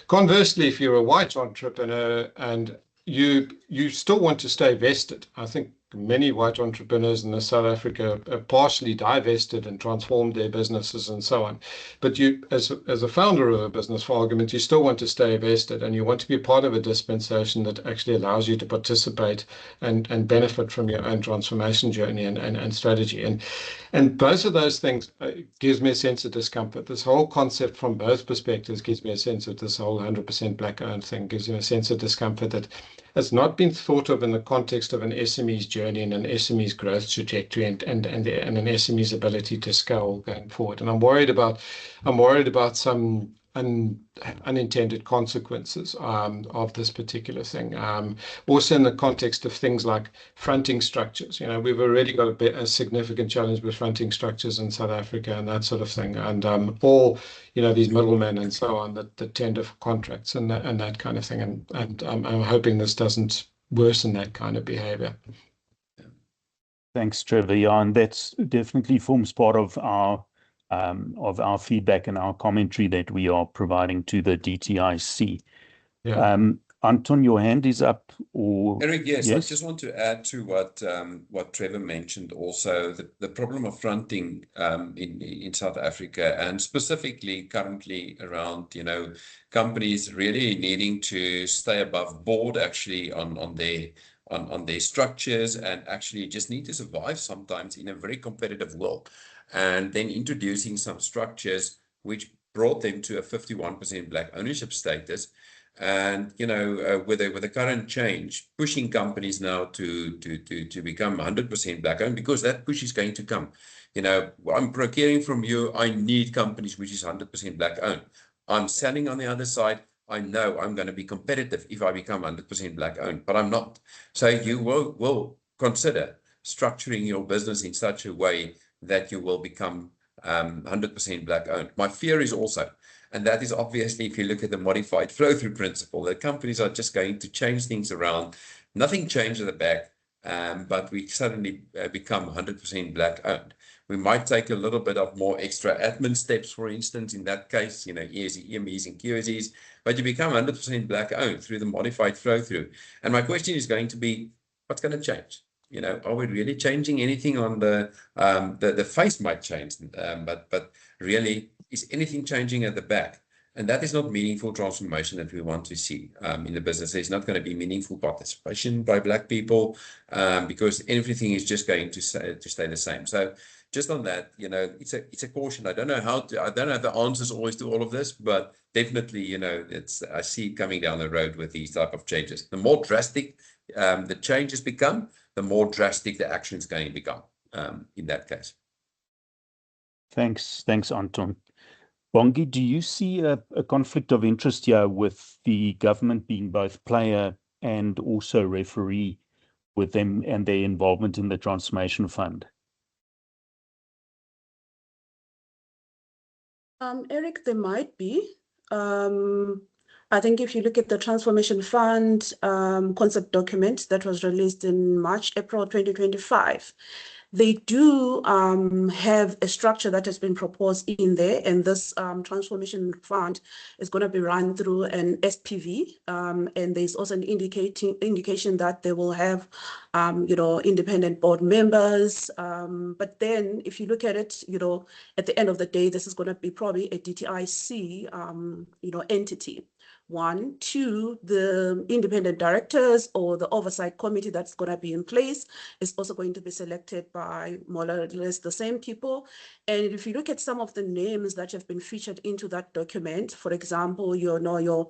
Conversely, if you're a white entrepreneur and you still want to stay vested, I think many white entrepreneurs in South Africa are partially divested and transformed their businesses and so on. But you, as a founder of a business, for argument, you still want to stay vested, and you want to be part of a dispensation that actually allows you to participate and benefit from your own transformation journey and strategy. And both of those things gives me a sense of discomfort. This whole concept from both perspectives gives me a sense of this whole 100% Black owned thing, gives me a sense of discomfort that has not been thought of in the context of an SME's journey and an SME's growth trajectory and an SME's ability to scale going forward. And I'm worried about some unintended consequences of this particular thing. Also in the context of things like fronting structures. We've already got a significant challenge with fronting structures in South Africa and that sort of thing. And these middlemen and so on that tender for contracts and that kind of thing. And I'm hoping this doesn't worsen that kind of behavior. Thanks, Trevor. Yeah, and that's definitely forms part of our feedback and our commentary that we are providing to the DTIC. Yeah. Anton, your hand is up. Or Eric, yes, yes? I just want to add to what Trevor mentioned also, the problem of fronting in South Africa, and specifically currently around, companies really needing to stay above board actually on their structures, and actually just need to survive sometimes in a very competitive world. And then introducing some structures which brought them to a 51% Black ownership status. And with the current change, pushing companies now to become 100% Black owned, because that push is going to come. I'm procuring from you, I need companies which is 100% Black owned. I'm selling on the other side, I know I'm going to be competitive if I become 100% Black owned, but I'm not. So you will consider structuring your business in such a way that you will become 100% Black owned. My fear is also, and that is obviously, if you look at the modified flow-through principle, that companies are just going to change things around. Nothing changed at the back, but we suddenly become 100% Black owned. We might take a little bit of more extra admin steps, for instance, in that case, EMEs and QSEs, but you become 100% Black owned through the modified flow-through. And my question is going to be, what's going to change? Are we really changing anything on the face might change, but really, is anything changing at the back? And that is not meaningful transformation that we want to see in the business. There's not going to be meaningful participation by Black people because everything is just going to stay the same. So just on that, it's a caution. I don't know I don't have the answers always to all of this, but definitely, I see it coming down the road with these type of changes. The more drastic the changes become, the more drastic the action is going to become in that case. Thanks, Anton. Bongi, do you see a conflict of interest here with the government being both player and also referee with them and their involvement in the Transformation Fund? Eric, there might be. I think if you look at the Transformation Fund concept document that was released in April 2025, they do have a structure that has been proposed in there, and this Transformation Fund is going to be run through an SPV, and there's also an indication that they will have, independent board members. But then, if you look at it, at the end of the day, this is going to be probably a DTIC, entity, one. Two, the independent directors or the oversight committee that's going to be in place is also going to be selected by more or less the same people. And if you look at some of the names that have been featured into that document, for example, your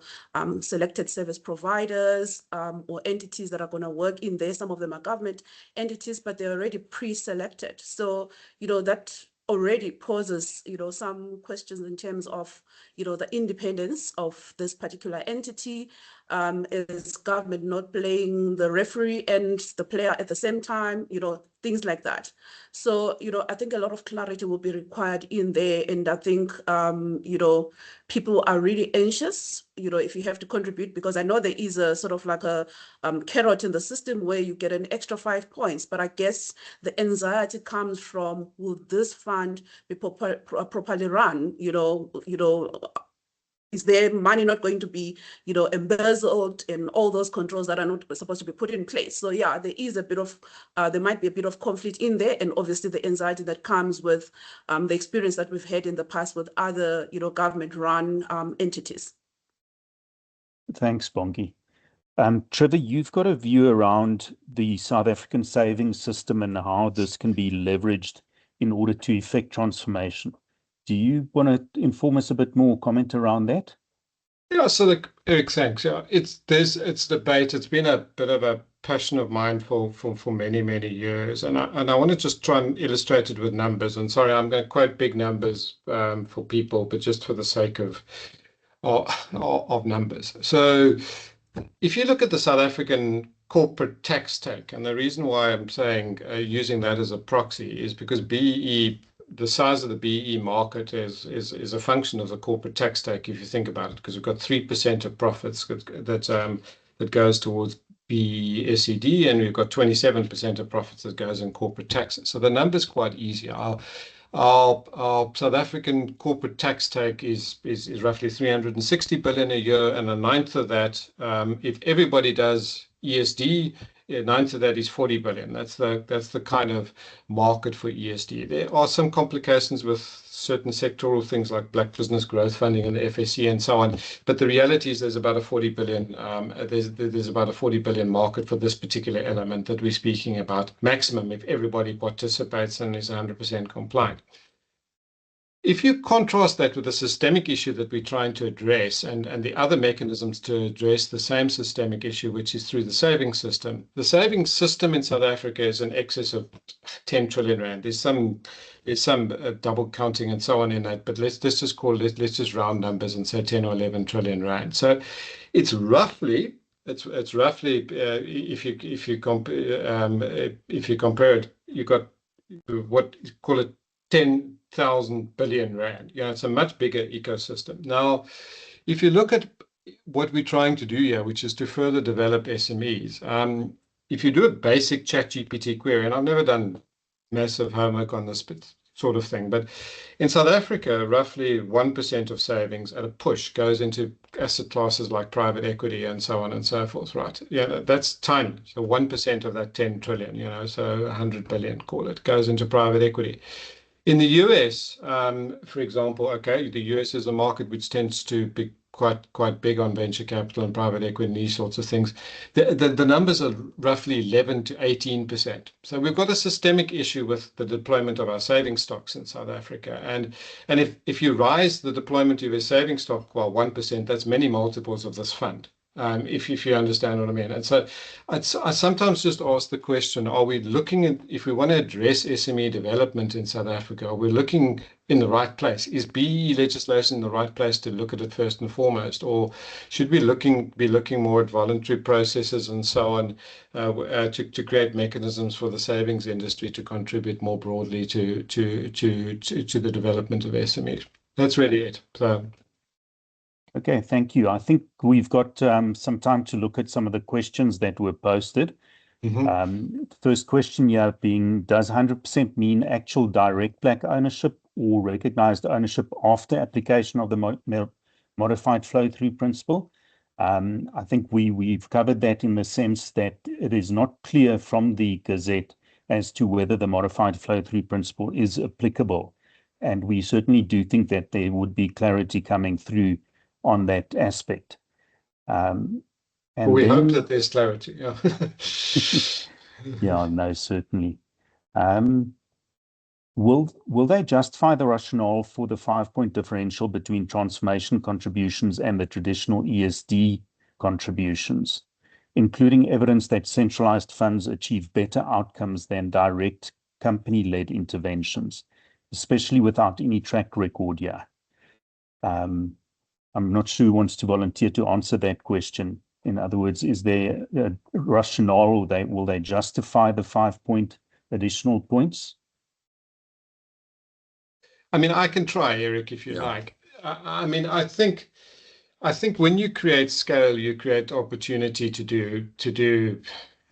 selected service providers or entities that are going to work in there, some of them are government entities, but they're already pre-selected. So, that already poses, some questions in terms of, the independence of this particular entity. Is government not playing the referee and the player at the same time? Things like that. So, I think a lot of clarity will be required in there. And I think, people are really anxious, if you have to contribute, because I know there is a sort of like a carrot in the system where you get an extra 5 points. But I guess the anxiety comes from, will this fund be properly run? Is their money not going to be, embezzled, and all those controls that are not supposed to be put in place? So yeah, there is a bit of, there might be a bit of conflict in there, and obviously the anxiety that comes with the experience that we've had in the past with other, government-run entities. Thanks, Bongi. Trevor, you've got a view around the South African savings system and how this can be leveraged in order to effect transformation. Do you want to inform us a bit more, comment around that? Yeah, so Eric, thanks. Yeah, it's debate. It's been a bit of a passion of mine for many, many years. And I want to just try and illustrate it with numbers. And sorry, I'm going to quote big numbers for people, but just for the sake of numbers. So if you look at the South African corporate tax take, and the reason why I'm saying using that as a proxy is because BEE, the size of the BEE market is a function of the corporate tax take, if you think about it, because we've got 3% of profits that goes towards BEE SED, and we've got 27% of profits that goes in corporate taxes. So the number's quite easy. Our South African corporate tax take is roughly 360 billion a year, and a ninth of that, if everybody does ESD, a ninth of that is 40 billion. That's the kind of market for ESD. There are some complications with certain sectoral things like Black Business Growth Funding and the FSC and so on, but the reality is there's about a 40 billion there's about a 40 billion market for this particular element that we're speaking about, maximum if everybody participates and is 100% compliant. If you contrast that with the systemic issue that we're trying to address and the other mechanisms to address the same systemic issue, which is through the savings system. The savings system in South Africa is in excess of 10 trillion rand. There's some double counting and so on in that, but let's just round numbers and say 10 or 11 trillion rand. So it's roughly if you compare it, you got what call it 10,000 billion rand. It's a much bigger ecosystem. Now, if you look at what we're trying to do here, which is to further develop SMEs, if you do a basic ChatGPT query, and I've never done massive homework on this sort of thing, but in South Africa, roughly 1% of savings at a push goes into asset classes like private equity and so on and so forth, right? Yeah, that's tiny. So 1% of that 10 trillion, so 100 billion, call it, goes into private equity. In the US, for example, the US is a market which tends to be quite big on venture capital and private equity and these sorts of things. The numbers are roughly 11 to 18%. So we've got a systemic issue with the deployment of our savings stocks in South Africa. And if you rise the deployment of your savings stock, 1%, that's many multiples of this fund. If you understand what I mean. And so I sometimes just ask the question, are we looking at, if we want to address SME development in South Africa, are we looking in the right place? Is BEE legislation in the right place to look at it first and foremost? Or should we be looking more at voluntary processes and so on to create mechanisms for the savings industry to contribute more broadly to the development of SMEs? That's really it. So. Okay, thank you. I think we've got some time to look at some of the questions that were posted. First question here being, does 100% mean actual direct black ownership or recognized ownership after application of the modified flow-through principle? I think we've covered that in the sense that it is not clear from the Gazette as to whether the modified flow-through principle is applicable. And we certainly do think that there would be clarity coming through on that aspect. And We hope then, that there's clarity. Yeah. yeah, no, certainly. Will they justify the rationale for the 5-point differential between transformation contributions and the traditional ESD contributions, including evidence that centralized funds achieve better outcomes than direct company-led interventions, especially without any track record here? I'm not sure who wants to volunteer to answer that question. In other words, is there a rationale, or will they justify the 5-point additional points? I mean, I can try, Eric, if you like. I mean, I think when you create scale, you create opportunity to do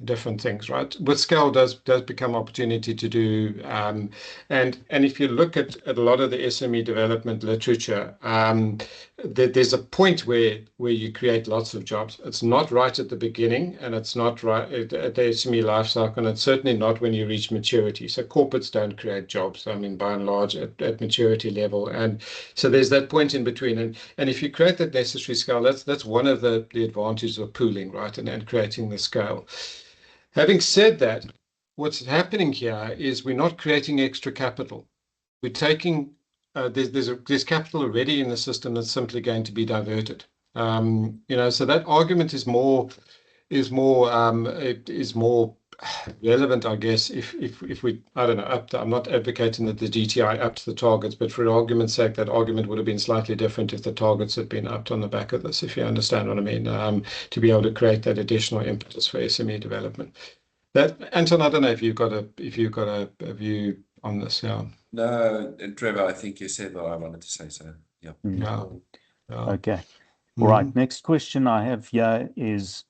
different things, right? With scale does become opportunity to do, and if you look at a lot of the SME development literature, there's a point where you create lots of jobs. It's not right at the beginning, and it's not right at the SME life cycle, and it's certainly not when you reach maturity. So corporates don't create jobs, I mean, by and large, at maturity level. And so there's that point in between. And if you create that necessary scale, that's one of the advantages of pooling, right? And creating the scale. Having said that, what's happening here is we're not creating extra capital. We're taking there's capital already in the system that's simply going to be diverted. So that argument is more relevant, I guess, if we, I don't know, I'm not advocating that the GTI up to the targets, but for argument's sake, that argument would have been slightly different if the targets had been upped on the back of this, if you understand what I mean, to be able to create that additional impetus for SME development. Anton, I don't know if you've got a view on this. Yeah. No, Trevor, I think you said what I wanted to say. So yeah. Yeah. Okay. All right. Next question I have here is,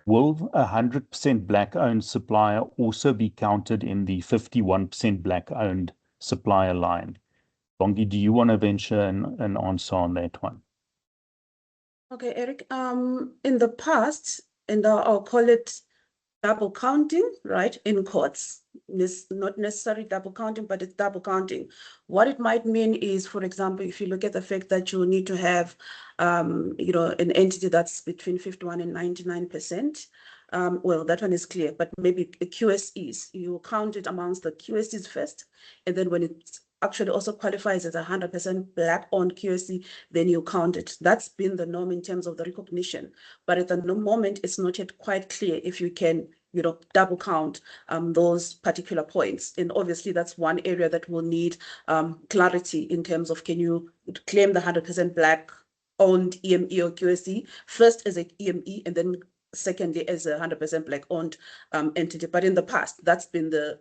will 100% black-owned supplier also be counted in the 51% black-owned supplier line? Bongi, do you want to venture an answer on that one? Okay, Eric. In the past, and I'll call it double counting, right? In quotes, not necessarily double counting, but it's double counting. What it might mean is, for example, if you look at the fact that you need to have, an entity that's between 51 and 99%. Well, that one is clear, but maybe QSEs, you count it amongst the QSEs first, and then when it actually also qualifies as 100% black-owned QSE, then you count it. That's been the norm in terms of the recognition. But at the moment, it's not yet quite clear if you can, double count those particular points. And obviously, that's one area that will need clarity in terms of, can you claim the 100% black-owned EME or QSE first as an EME, and then secondly as a 100% black-owned entity. But in the past, that's been the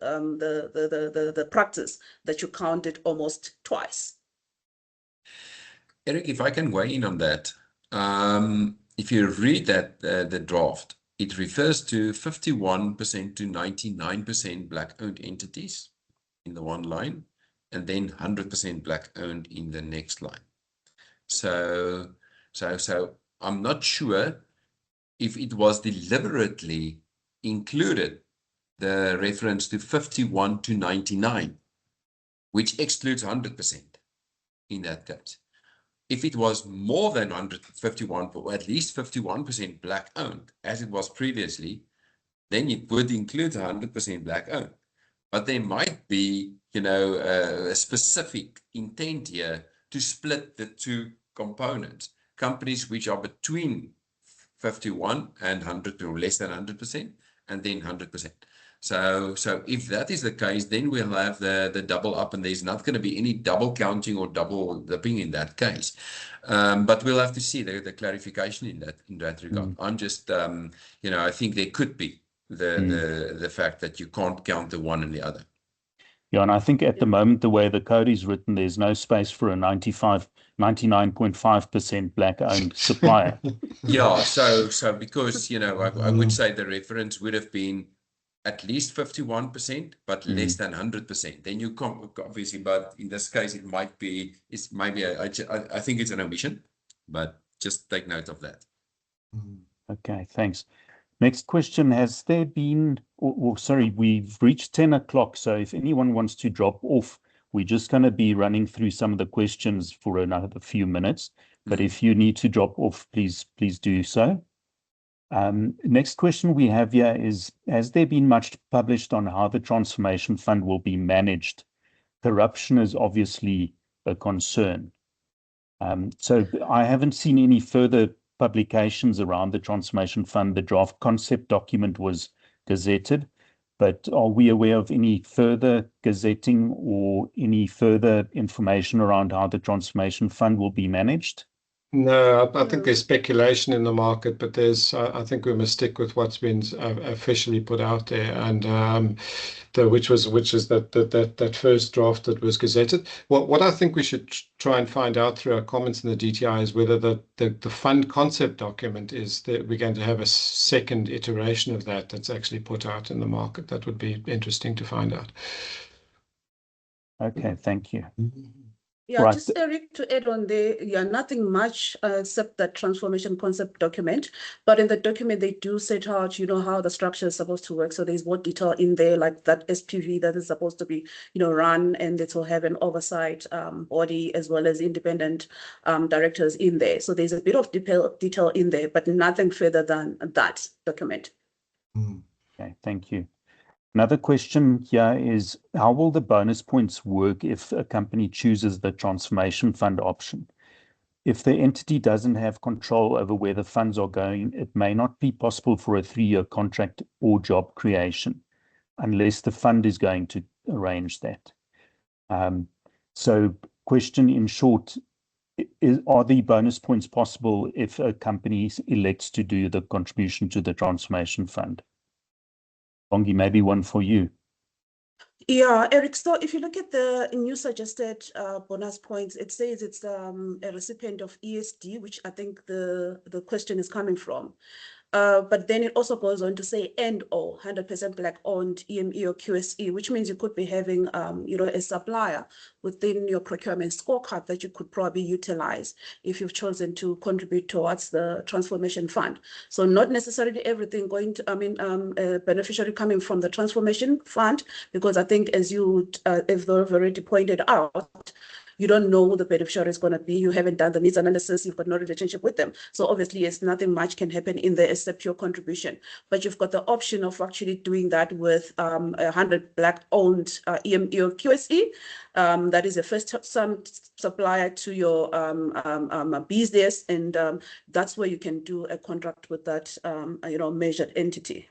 practice, that you count it almost twice. Eric, if I can weigh in on that, if you read that the draft, it refers to 51% to 99% black-owned entities in the one line, and then 100% black-owned in the next line. So I'm not sure if it was deliberately included, the reference to 51 to 99, which excludes 100% in that case. If it was more than 151, or at least 51% black-owned, as it was previously, then it would include 100% black-owned. But there might be, a specific intent here to split the two components. Companies which are between 51 and 100, or less than 100%, and then 100%. So if that is the case, then we'll have the double up, and there's not going to be any double counting or double dipping in that case. But we'll have to see the clarification in that regard. I'm just, I think there could be the fact that you can't count the one and the other. Yeah, and I think at the moment, the way the code is written, there's no space for a 99.5% black-owned supplier. Yeah, so because, I would say the reference would have been at least 51%, but less than 100%. Then you come, obviously, but in this case, it might be, I think it's an omission, but just take note of that. Okay, thanks. Next question, has there been, sorry, we've reached 10 o'clock, so if anyone wants to drop off, we're just going to be running through some of the questions for another few minutes. But if you need to drop off, please do so. Next question we have here is, has there been much published on how the transformation fund will be managed? Corruption is obviously a concern. So I haven't seen any further publications around the transformation fund. The draft concept document was gazetted, but are we aware of any further gazetting or any further information around how the transformation fund will be managed? No, I think there's speculation in the market, but I think we must stick with what's been officially put out there, and which is that first draft that was gazetted. What I think we should try and find out through our comments in the DTI is whether the fund concept document is that we're going to have a second iteration of that's actually put out in the market. That would be interesting to find out. Okay, thank you. Yeah, Right. just Eric, to add on there, yeah, nothing much except that transformation concept document. But in the document, they do set out, how the structure is supposed to work. So there's more detail in there, like that SPV that is supposed to be, run, and it will have an oversight body as well as independent directors in there. So there's a bit of detail in there, but nothing further than that document. Okay, thank you. Another question here is, how will the bonus points work if a company chooses the transformation fund option? If the entity doesn't have control over where the funds are going, it may not be possible for a 3-year contract or job creation, unless the fund is going to arrange that. So question in short, are the bonus points possible if a company elects to do the contribution to the transformation fund? Bongi, maybe one for you. Yeah, Eric, so if you look at the new suggested bonus points, it says it's a recipient of ESD, which I think the question is coming from. But then it also goes on to say and/or 100% Black-owned EME or QSE, which means you could be having, a supplier within your procurement scorecard that you could probably utilize if you've chosen to contribute towards the transformation fund. So not necessarily everything going to, a beneficiary coming from the transformation fund, because I think as you have already pointed out, you don't know who the beneficiary is going to be. You haven't done the needs analysis. You've got no relationship with them. So obviously, yes, nothing much can happen in there except your contribution. But you've got the option of actually doing that with 100 Black-owned EME or QSE. That is a first-time supplier to your business, and that's where you can do a contract with that, measured entity.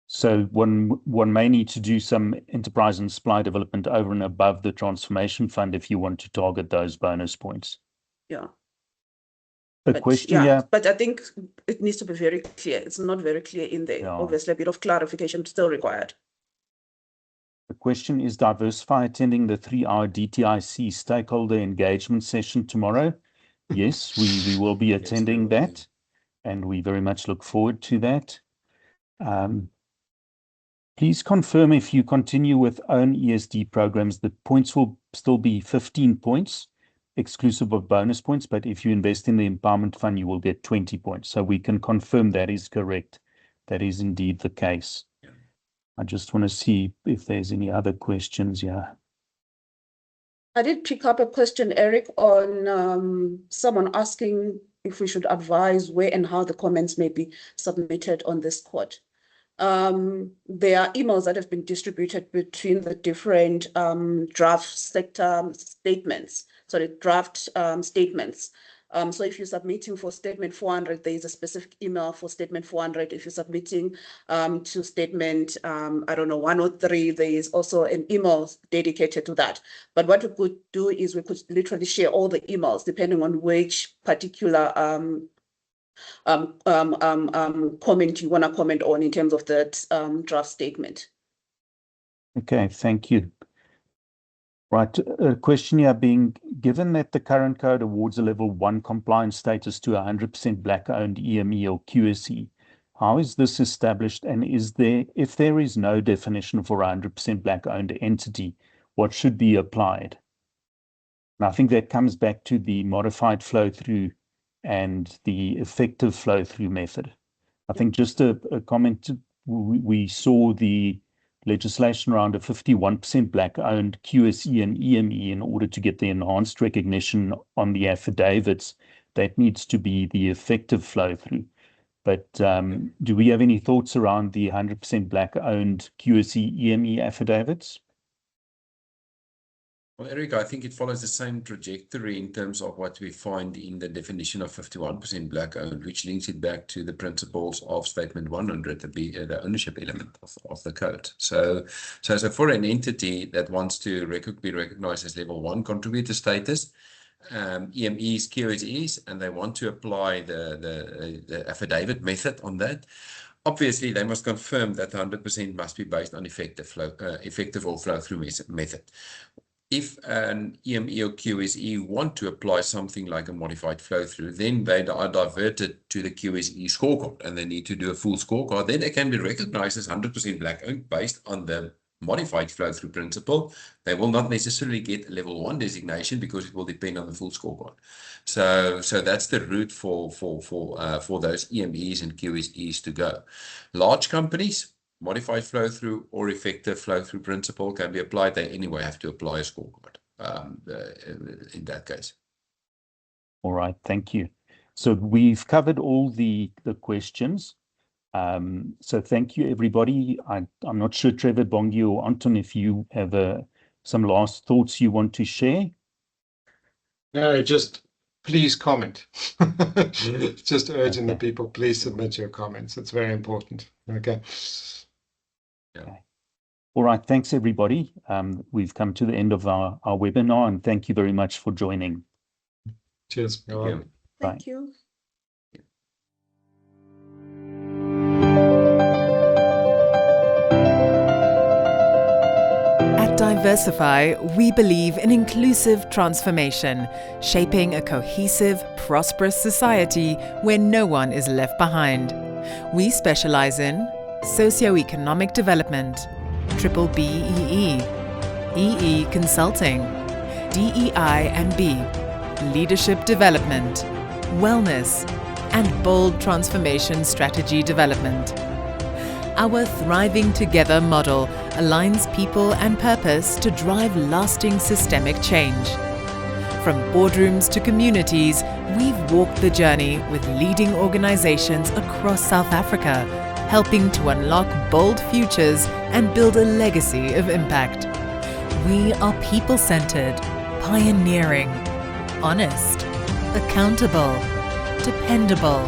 So one may need to do some enterprise and supply development over and above the transformation fund if you want to target those bonus points. Yeah. Question here. But I think it needs to be very clear. It's not very clear in there. Yeah. Obviously, a bit of clarification still required. The question is, Diversify attending the 3-hour DTIC stakeholder engagement session tomorrow? Yes, we will be attending that, and we very much look forward to that. Please confirm if you continue with own ESD programs, the points will still be 15 points, exclusive of bonus points, but if you invest in the empowerment fund, you will get 20 points. So we can confirm that is correct. That is indeed the case. Yeah. I just want to see if there's any other questions here. I did pick up a question, Eric, on someone asking if we should advise where and how the comments may be submitted on this quad. There are emails that have been distributed between the different draft statements. So if you're submitting for statement 400, there is a specific email for statement 400. If you're submitting to statement, 103, there is also an email dedicated to that. But what we could do is we could literally share all the emails depending on which particular comment you want to comment on in terms of that draft statement. Okay, thank you. Right, a question here being, given that the current code awards a level 1 compliance status to 100% Black-owned EME or QSE, how is this established, and if there is no definition for 100% Black-owned entity, what should be applied? And I think that comes back to the modified flow-through and the effective flow-through method. I think just a comment, we saw the legislation around a 51% black-owned QSE and EME in order to get the enhanced recognition on the affidavits. That needs to be the effective flow-through. But do we have any thoughts around the 100% black-owned QSE EME affidavits? Well, Eric, I think it follows the same trajectory in terms of what we find in the definition of 51% black-owned, which links it back to the principles of Statement 100, the ownership element of the code. So for an entity that wants to be recognized as level 1 contributor status, EMEs, QSEs, and they want to apply the affidavit method on that, obviously they must confirm that 100% must be based on effective or flow-through method. If an EME or QSE want to apply something like a modified flow-through, then they are diverted to the QSE scorecard and they need to do a full scorecard. Then they can be recognized as 100% black-owned based on the modified flow-through principle. They will not necessarily get a level 1 designation because it will depend on the full scorecard. So that's the route for those EMEs and QSEs to go. Large companies, modified flow-through or effective flow-through principle can be applied. They anyway have to apply a scorecard in that case. All right, thank you. So we've covered all the questions. So thank you, everybody. I'm not sure, Trevor, Bongi, or Anton, if you have some last thoughts you want to share. No, just please comment. Just urging the people, please submit your comments. It's very important. Okay. Yeah. All right, thanks, everybody. We've come to the end of our webinar, and thank you very much for joining. Cheers. Thank you. Thank you. At Diversify, we believe in inclusive transformation, shaping a cohesive, prosperous society where no one is left behind. We specialize in socioeconomic development, triple BEE, EE consulting, DEI&B, leadership development, wellness, and bold transformation strategy development. Our Thriving Together model aligns people and purpose to drive lasting systemic change. From boardrooms to communities, we've walked the journey with leading organizations across South Africa, helping to unlock bold futures and build a legacy of impact. We are people-centered, pioneering, honest, accountable, dependable,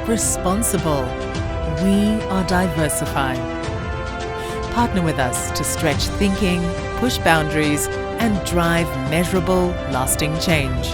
responsible. We are Diversify. Partner with us to stretch thinking, push boundaries, and drive measurable, lasting change.